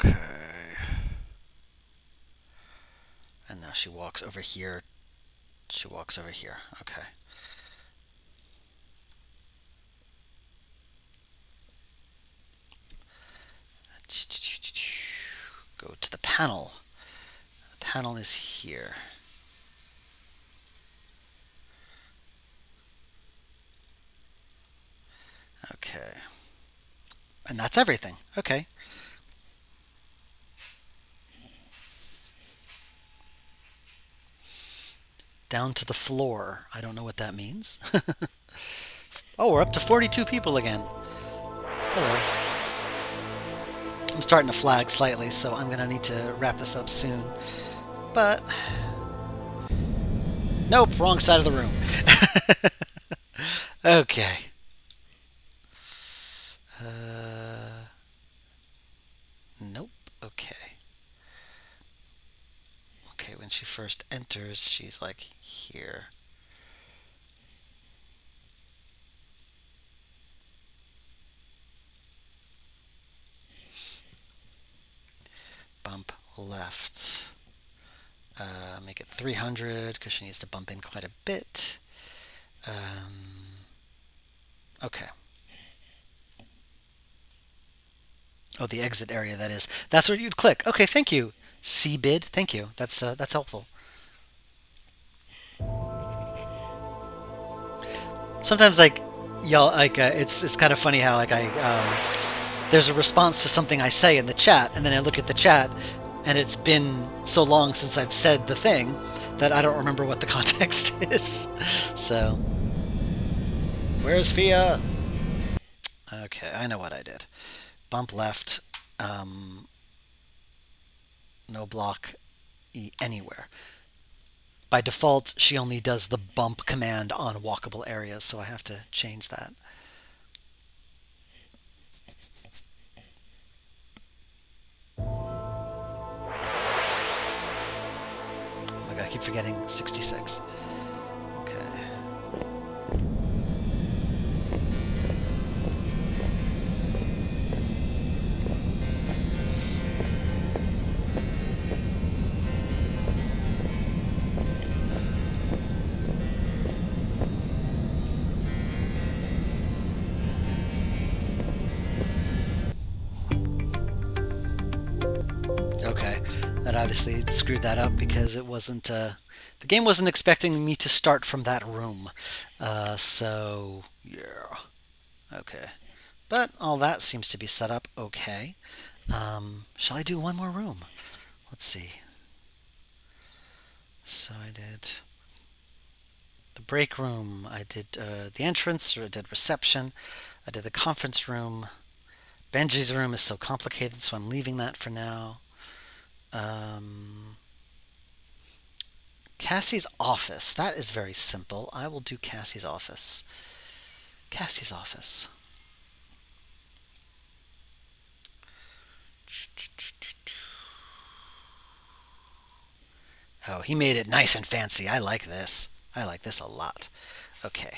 Okay. And now she walks over here. She walks over here. Okay. Go to the panel. The panel is here. Okay. And that's everything. Okay. Down to the floor. I don't know what that means. Oh, we're up to 42 people again. Hello. I'm starting to flag slightly, so I'm going to need to wrap this up soon. But Nope, wrong side of the room. Okay. Uh, nope. Okay. Okay, when she first enters, she's like here. Bump left. Make it 300 because she needs to bump in quite a bit. Okay. Oh, the exit area, that is. That's where you'd click. Okay, thank you. C bid. Thank you. That's helpful. Sometimes like y'all like it's kind of funny how like I there's a response to something I say in the chat, and then I look at the chat, and it's been so long since I've said the thing that I don't remember what the context is. So, where's Fia? Okay, I know what I did. Bump left, um, no block anywhere. By default, she only does the bump command on walkable areas, so I have to change that. Oh my god, I keep forgetting 66. Okay. Okay, that obviously screwed that up because it wasn't. The game wasn't expecting me to start from that room. So yeah. Okay, but all that seems to be set up okay. Shall I do one more room? Let's see. So I did the break room. I did the entrance, or I did reception. I did the conference room. Benji's room is so complicated, so I'm leaving that for now. Um, Cassie's office. That is very simple. I will do Cassie's office. Cassie's office. Oh, he made it nice and fancy. I like this. I like this a lot. Okay,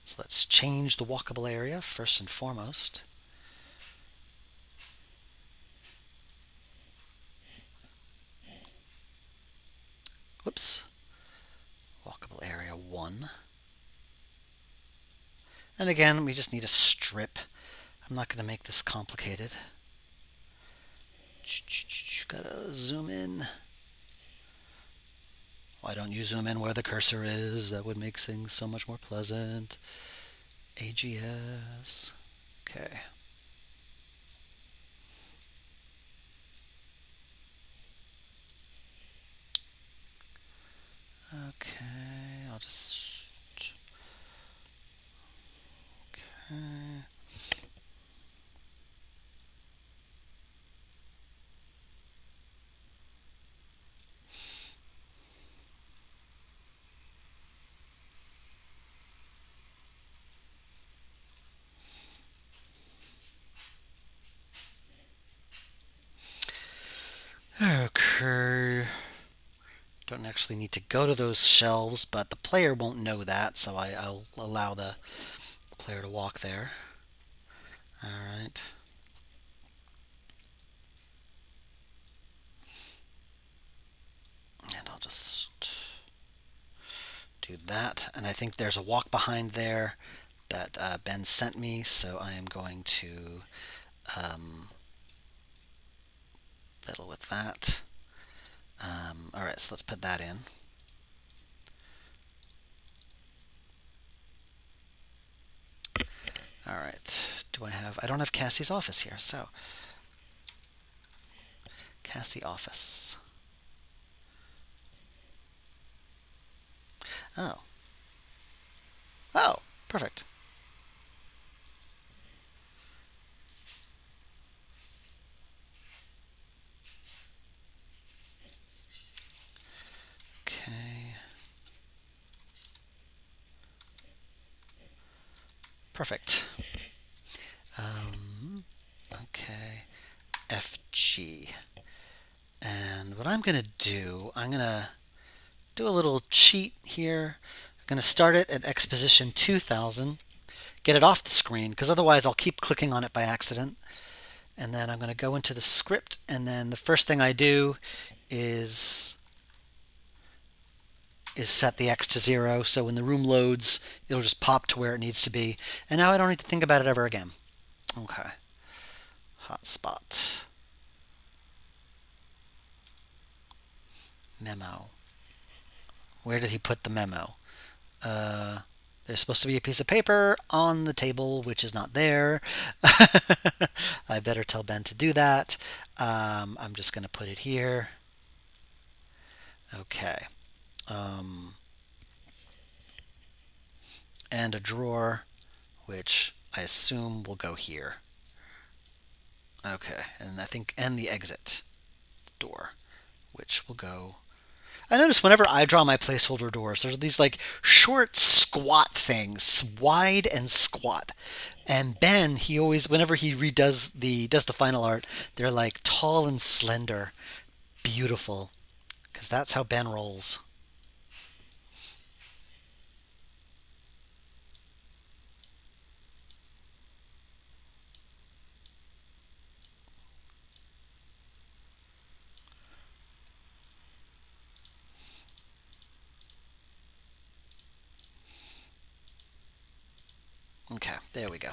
so let's change the walkable area first and foremost. Whoops. Walkable area 1. And again, we just need a strip. I'm not going to make this complicated. Gotta zoom in. Why don't you zoom in where the cursor is? That would make things so much more pleasant. AGS. Okay. Okay, I'll just. Okay. Okay. Don't actually need to go to those shelves, but the player won't know that, so I'll allow the player to walk there. Alright. And I'll just do that. And I think there's a walk behind there that Ben sent me, so I am going to fiddle with that. Alright, so let's put that in. Alright, I don't have Cassie's office here, so Cassie office. Oh. Oh, perfect. Okay. Perfect. Okay. FG. And what I'm going to do, I'm going to do a little cheat here. I'm going to start it at exposition 2000. Get it off the screen, because otherwise I'll keep clicking on it by accident. And then I'm going to go into the script, and then the first thing I do is set the X to 0, so when the room loads, it'll just pop to where it needs to be. And now I don't need to think about it ever again. Okay. Hotspot. Memo. Where did he put the memo? There's supposed to be a piece of paper on the table, which is not there. I better tell Ben to do that. I'm just going to put it here. Okay. And a drawer, which I assume will go here. Okay, and I think, and the exit door, which will go. I notice whenever I draw my placeholder doors, there's these like short, squat things, wide and squat. And Ben, he always, whenever he does the final art, they're like tall and slender, beautiful, because that's how Ben rolls. Okay, there we go.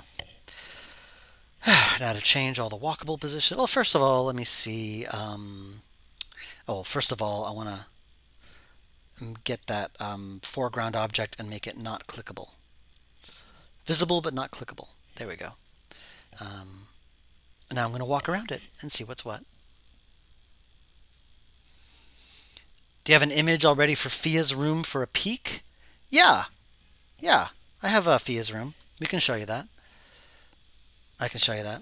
Now to change all the walkable position. Well, first of all, let me see. First of all, I want to get that foreground object and make it not clickable. Visible but not clickable. There we go. Now I'm going to walk around it and see what's what. Do you have an image already for Fia's room for a peek? Yeah, yeah. I have Fia's room. We can show you that. I can show you that.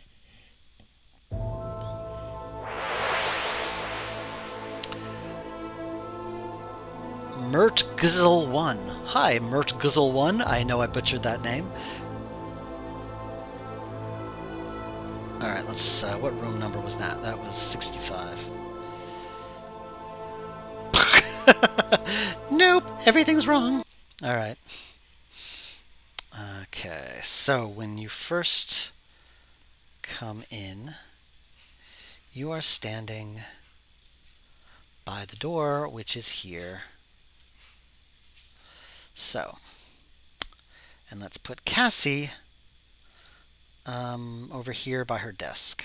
Mert Gizzle 1. Hi, Mert Gizzle 1. I know I butchered that name. Alright, let's. What room number was that? That was 65. Nope, everything's wrong. Alright. Okay, so when you first come in, you are standing by the door, which is here. So, and let's put Cassie over here by her desk.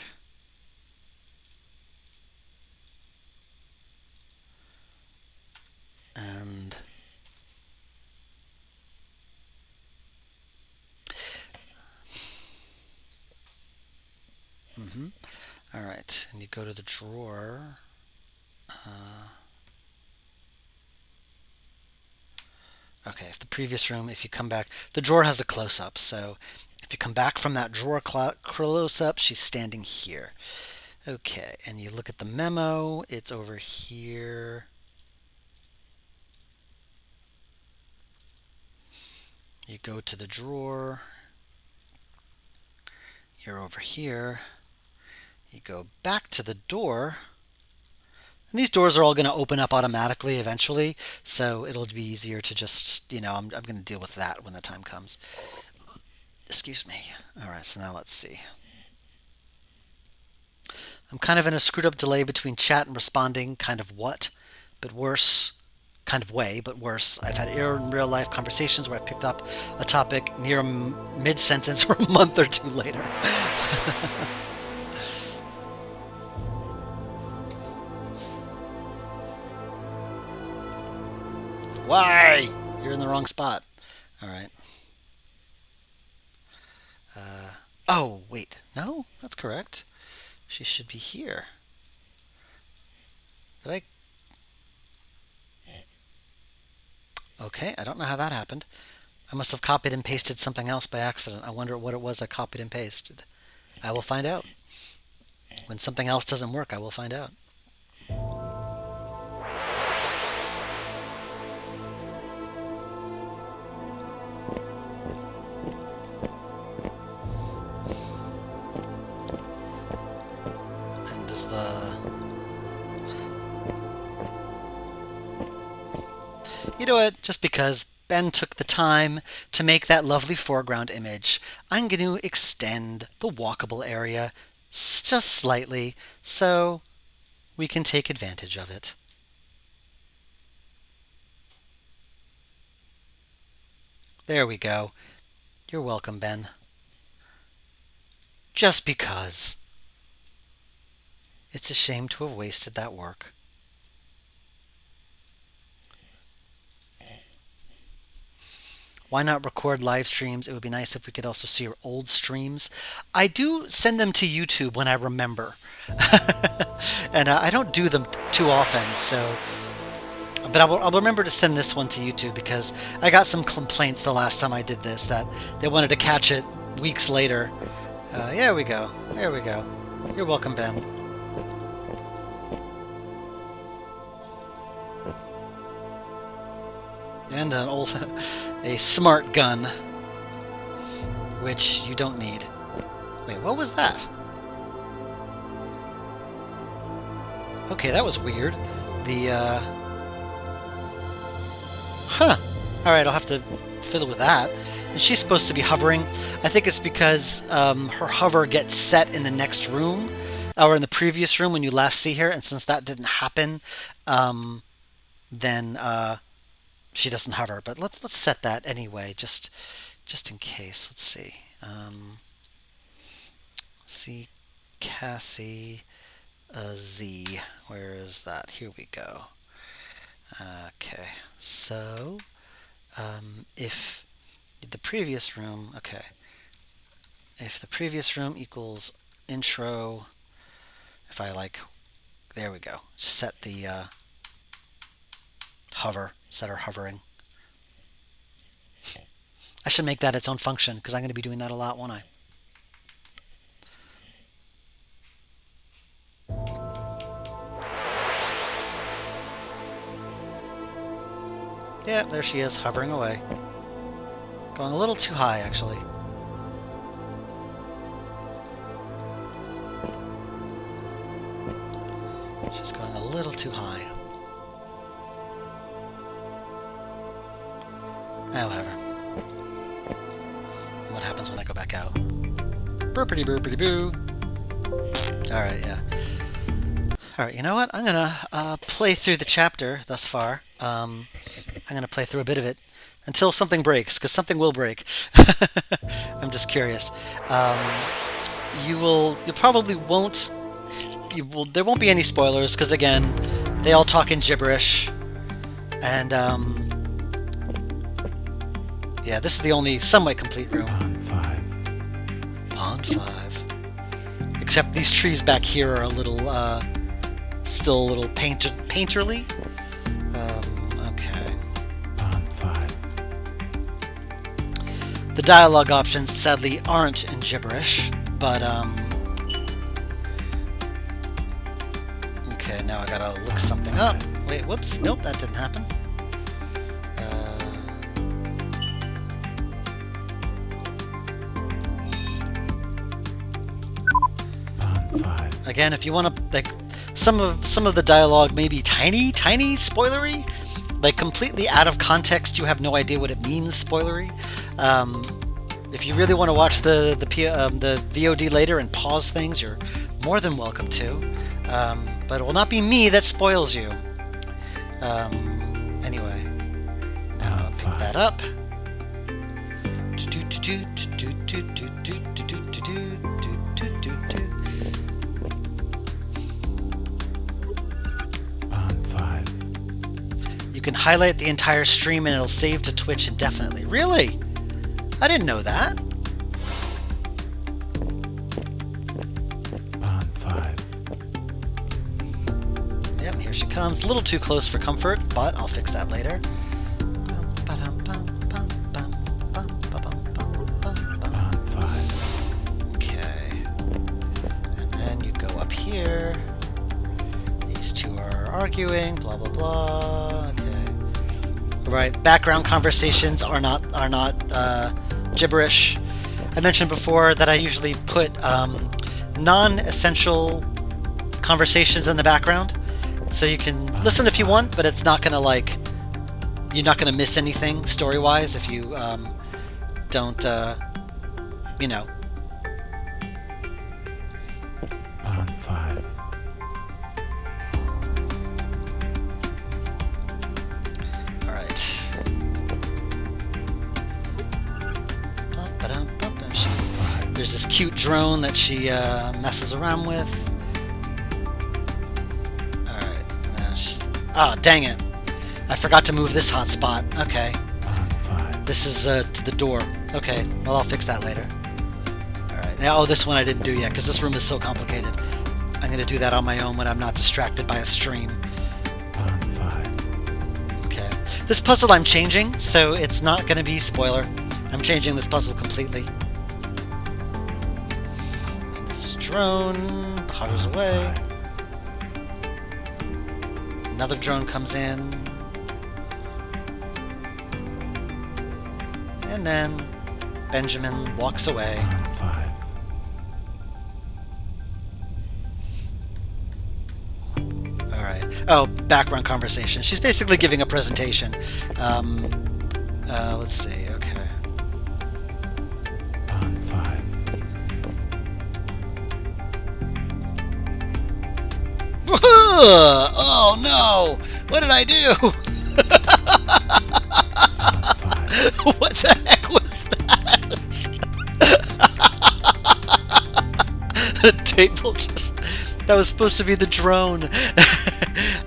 And all right, and you go to the drawer. Okay, if the previous room, if you come back, the drawer has a close-up, so if you come back from that drawer close-up, she's standing here. Okay, and you look at the memo, it's over here. You go to the drawer, you're over here. You go back to the door, and these doors are all going to open up automatically eventually, so it'll be easier to just, I'm going to deal with that when the time comes. Excuse me. All right, so now let's see. I'm kind of in a screwed up delay between chat and responding, kind of what, but worse. Kind of way, but worse. I've had real life conversations where I picked up a topic near mid-sentence or a month or two later. Why? You're in the wrong spot. All right. Oh, wait. No, that's correct. She should be here. Did I? Okay, I don't know how that happened. I must have copied and pasted something else by accident. I wonder what it was I copied and pasted. I will find out. When something else doesn't work, I will find out. You know what? Just because Ben took the time to make that lovely foreground image, I'm going to extend the walkable area just slightly so we can take advantage of it. There we go. You're welcome, Ben. Just because. It's a shame to have wasted that work. Why not record live streams? It would be nice if we could also see your old streams. I do send them to YouTube when I remember. And I don't do them too often, so. But I'll remember to send this one to YouTube because I got some complaints the last time I did this that they wanted to catch it weeks later. There we go. There we go. You're welcome, Ben. And a smart gun, which you don't need. Wait, what was that? Okay, that was weird. Huh. Alright, I'll have to fiddle with that. And she's supposed to be hovering. I think it's because her hover gets set in the next room, or in the previous room when you last see her, and since that didn't happen, then she doesn't hover. But let's set that anyway, just in case. Let's see. See Cassie Z. Where is that? Here we go. Okay, so if the previous room, okay, if the previous room equals intro, if I there we go, set the set her hovering. I should make that its own function because I'm going to be doing that a lot, won't I? Yeah, there she is, hovering away. Going a little too high, actually. She's going a little too high. Whatever. What happens when I go back out? Burpity burpity boo. Alright, yeah. Alright, you know what? I'm gonna play through the chapter thus far. I'm gonna play through a bit of it until something breaks, because something will break. I'm just curious. You probably won't. There won't be any spoilers, because again, they all talk in gibberish, and yeah, this is the only somewhat complete room. Pond 5. Pond 5. Except these trees back here are a little, still a little painterly. Okay. Pond 5. The dialogue options sadly aren't in gibberish, but okay, now I gotta look something up. Wait, whoops, nope, that didn't happen. Pond 5. Again, if you want to, like, some of the dialogue may be tiny spoilery, like completely out of context. You have no idea what it means, spoilery. If you really want to watch the VOD later and pause things, you're more than welcome to. But it will not be me that spoils you. Anyway, now pick that up. Pond 5. You can highlight the entire stream and it'll save to Twitch indefinitely. Really? I didn't know that. Pond 5. Yep, here she comes. A little too close for comfort, but I'll fix that later. Pond 5. Okay. And then you go up here. These two are arguing, blah blah blah. Okay. Right, background conversations are not gibberish. I mentioned before that I usually put non-essential conversations in the background, so you can listen if you want, but it's not gonna you're not going to miss anything story-wise if you don't, you know. Pawn 5. All right. There's this cute drone that she messes around with. All right. And then oh, dang it! I forgot to move this hotspot. Okay. Pawn 5. This is to the door. Okay. Well, I'll fix that later. All right. Now, oh, this one I didn't do yet because this room is so complicated. I'm gonna do that on my own when I'm not distracted by a stream. Pawn 5. Okay. This puzzle I'm changing, so it's not gonna be spoiler. I'm changing this puzzle completely. And this drone hovers away. Another drone comes in. And then Benjamin walks away. Pawn 5. Alright. Oh, background conversation. She's basically giving a presentation. Let's see. Okay. Pawn 5. Oh no! What did I do? Pawn 5. What the heck was that? The table just... That was supposed to be the drone.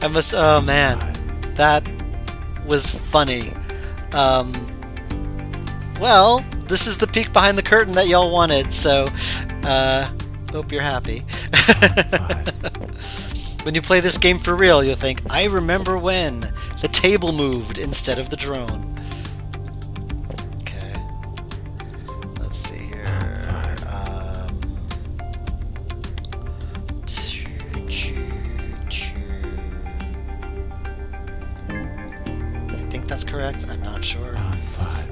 I must... Oh man. That was funny. Well, this is the peek behind the curtain that y'all wanted, so... hope you're happy. When you play this game for real, you'll think, I remember when the table moved instead of the drone. Okay. Let's see here. I think that's correct. I'm not sure. Pawn 5.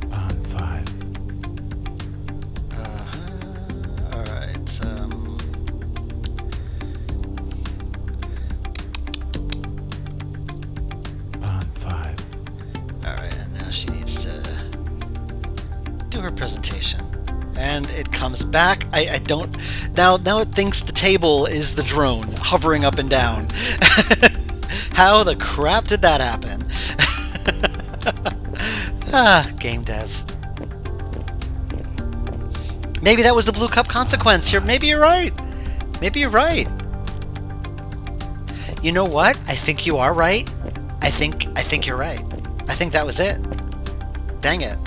Pawn 5. Alright, Pawn 5. alright, and now she needs to do her presentation. And it comes back. I don't... Now it thinks the table is the drone, hovering up and down. How the crap did that happen? Game dev. Maybe that was the blue cup consequence here. Maybe you're right. Maybe you're right. You know what? I think you are right. I think you're right. I think that was it. Dang it.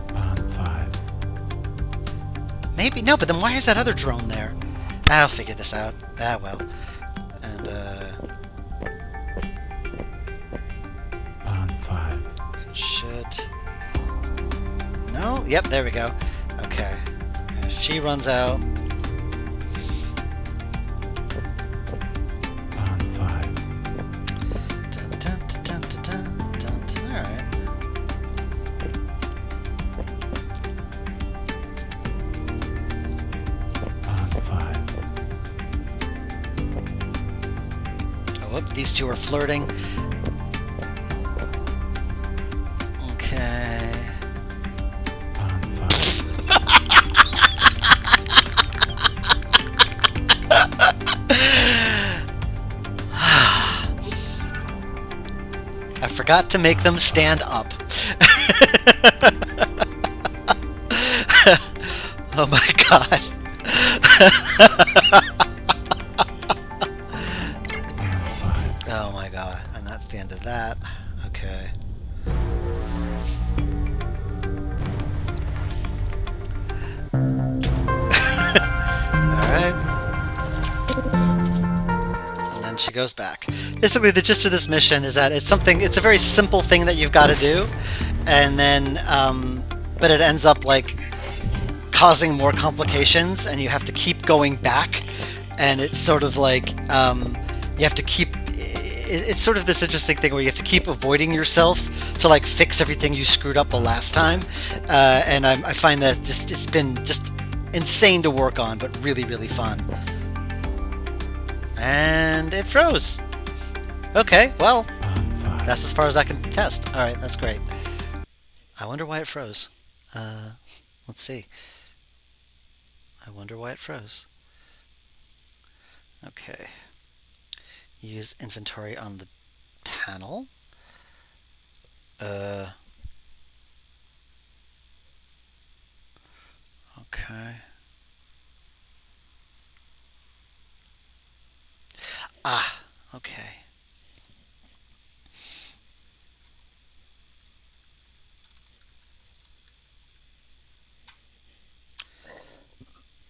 Pawn 5. Maybe. No, but then why is that other drone there? I'll figure this out. Ah, well. And, Pawn 5. should... No? Yep, there we go. Okay. And she runs out. Pawn 5. Dun, dun, dun, dun, dun, dun, dun. Alright. Pawn 5. Oh, whoop, these two are flirting. Okay. Pawn 5. I forgot to make them stand up. Oh my god. Pawn 5. Oh my god. And that's the end of that. Okay. Alright. And then she goes back. Basically, the gist of this mission is that it's a very simple thing that you've got to do, and then, but it ends up, like, causing more complications, and you have to keep going back, and it's sort of like, you have to keep, it's sort of this interesting thing where you have to keep avoiding yourself to, like, fix everything you screwed up the last time, and I find that it's been just insane to work on, but really, really fun. And it froze. Okay, well, Pawn 5. that's as far as I can test. All right, that's great. I wonder why it froze. Uh, let's see. I wonder why it froze. Okay. Use inventory on the panel. Uh, okay. Ah, okay.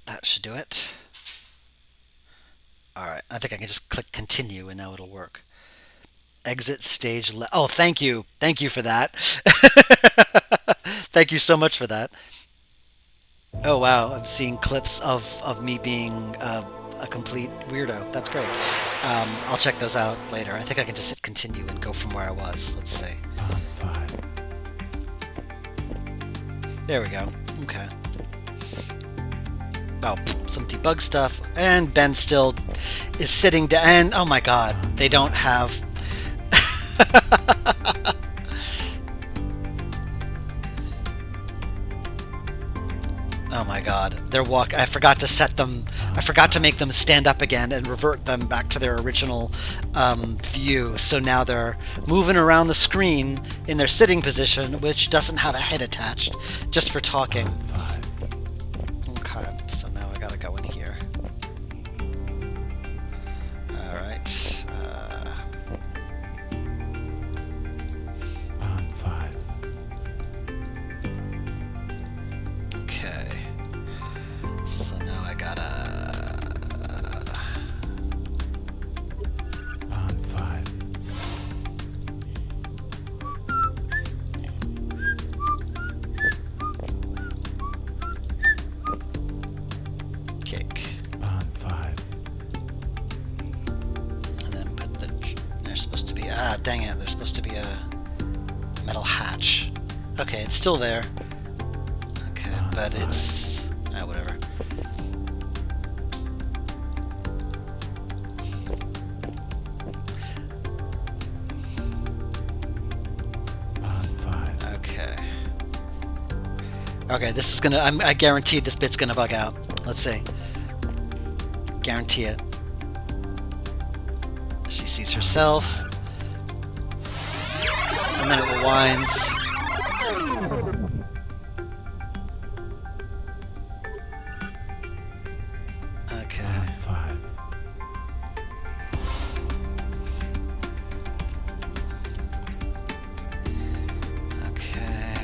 That should do it. All right. I think I can just click continue and now it'll work. Exit stage oh, thank you. Thank you for that. Thank you so much for that. Oh, wow. I'm seeing clips of me being a complete weirdo. That's great. I'll check those out later. I think I can just hit continue and go from where I was. Let's see. Pawn 5. There we go. Okay. Oh, some debug stuff. And Ben still is sitting down. And oh my god, they don't have. Oh my god, they're walk. I forgot to set them. I forgot to make them stand up again and revert them back to their original view. So now they're moving around the screen in their sitting position, which doesn't have a head attached, just for talking. Pawn 5. Okay, so now I gotta go in here. All right. Pawn 5. Okay. So now I gotta. Pawn 5. Kick. Pawn 5. And then put the. There's supposed to be. Ah, dang it. There's supposed to be a metal hatch. Okay, it's still there. Okay, but it's. Ah, whatever. Pawn 5. Okay. Okay, this is gonna. I guarantee this bit's gonna bug out. Let's see. Guarantee it. She sees herself. And then it rewinds. Okay. Pawn 5. Okay.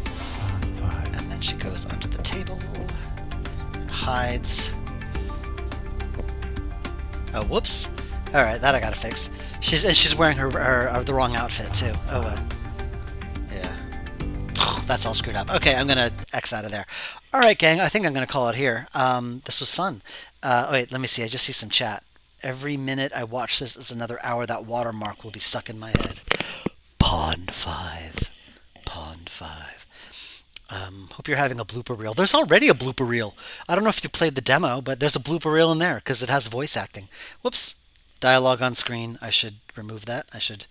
Pawn 5. And then she goes under the table and hides. Oh, whoops. All right, that I gotta fix. She's wearing her the wrong outfit too. Oh well. Yeah. That's all screwed up. Okay, I'm gonna X out of there. All right, gang. I think I'm gonna call it here. This was fun. Wait, let me see. I just see some chat. Every minute I watch this is another hour. That watermark will be stuck in my head. Pond 5. Pond 5. Hope you're having a blooper reel. There's already a blooper reel. I don't know if you played the demo, but there's a blooper reel in there because it has voice acting. Whoops. Dialogue on screen. I should remove that. I should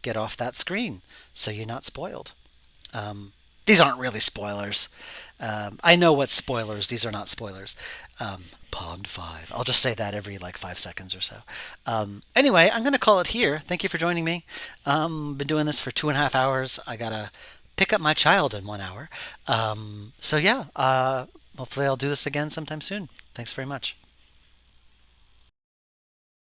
get off that screen so you're not spoiled. These aren't really spoilers. I know what's spoilers. These are not spoilers. Pond 5. I'll just say that every like 5 seconds or so. Anyway, I'm going to call it here. Thank you for joining me. Been doing this for 2.5 hours. I got to pick up my child in 1 hour. So yeah, hopefully I'll do this again sometime soon. Thanks very much.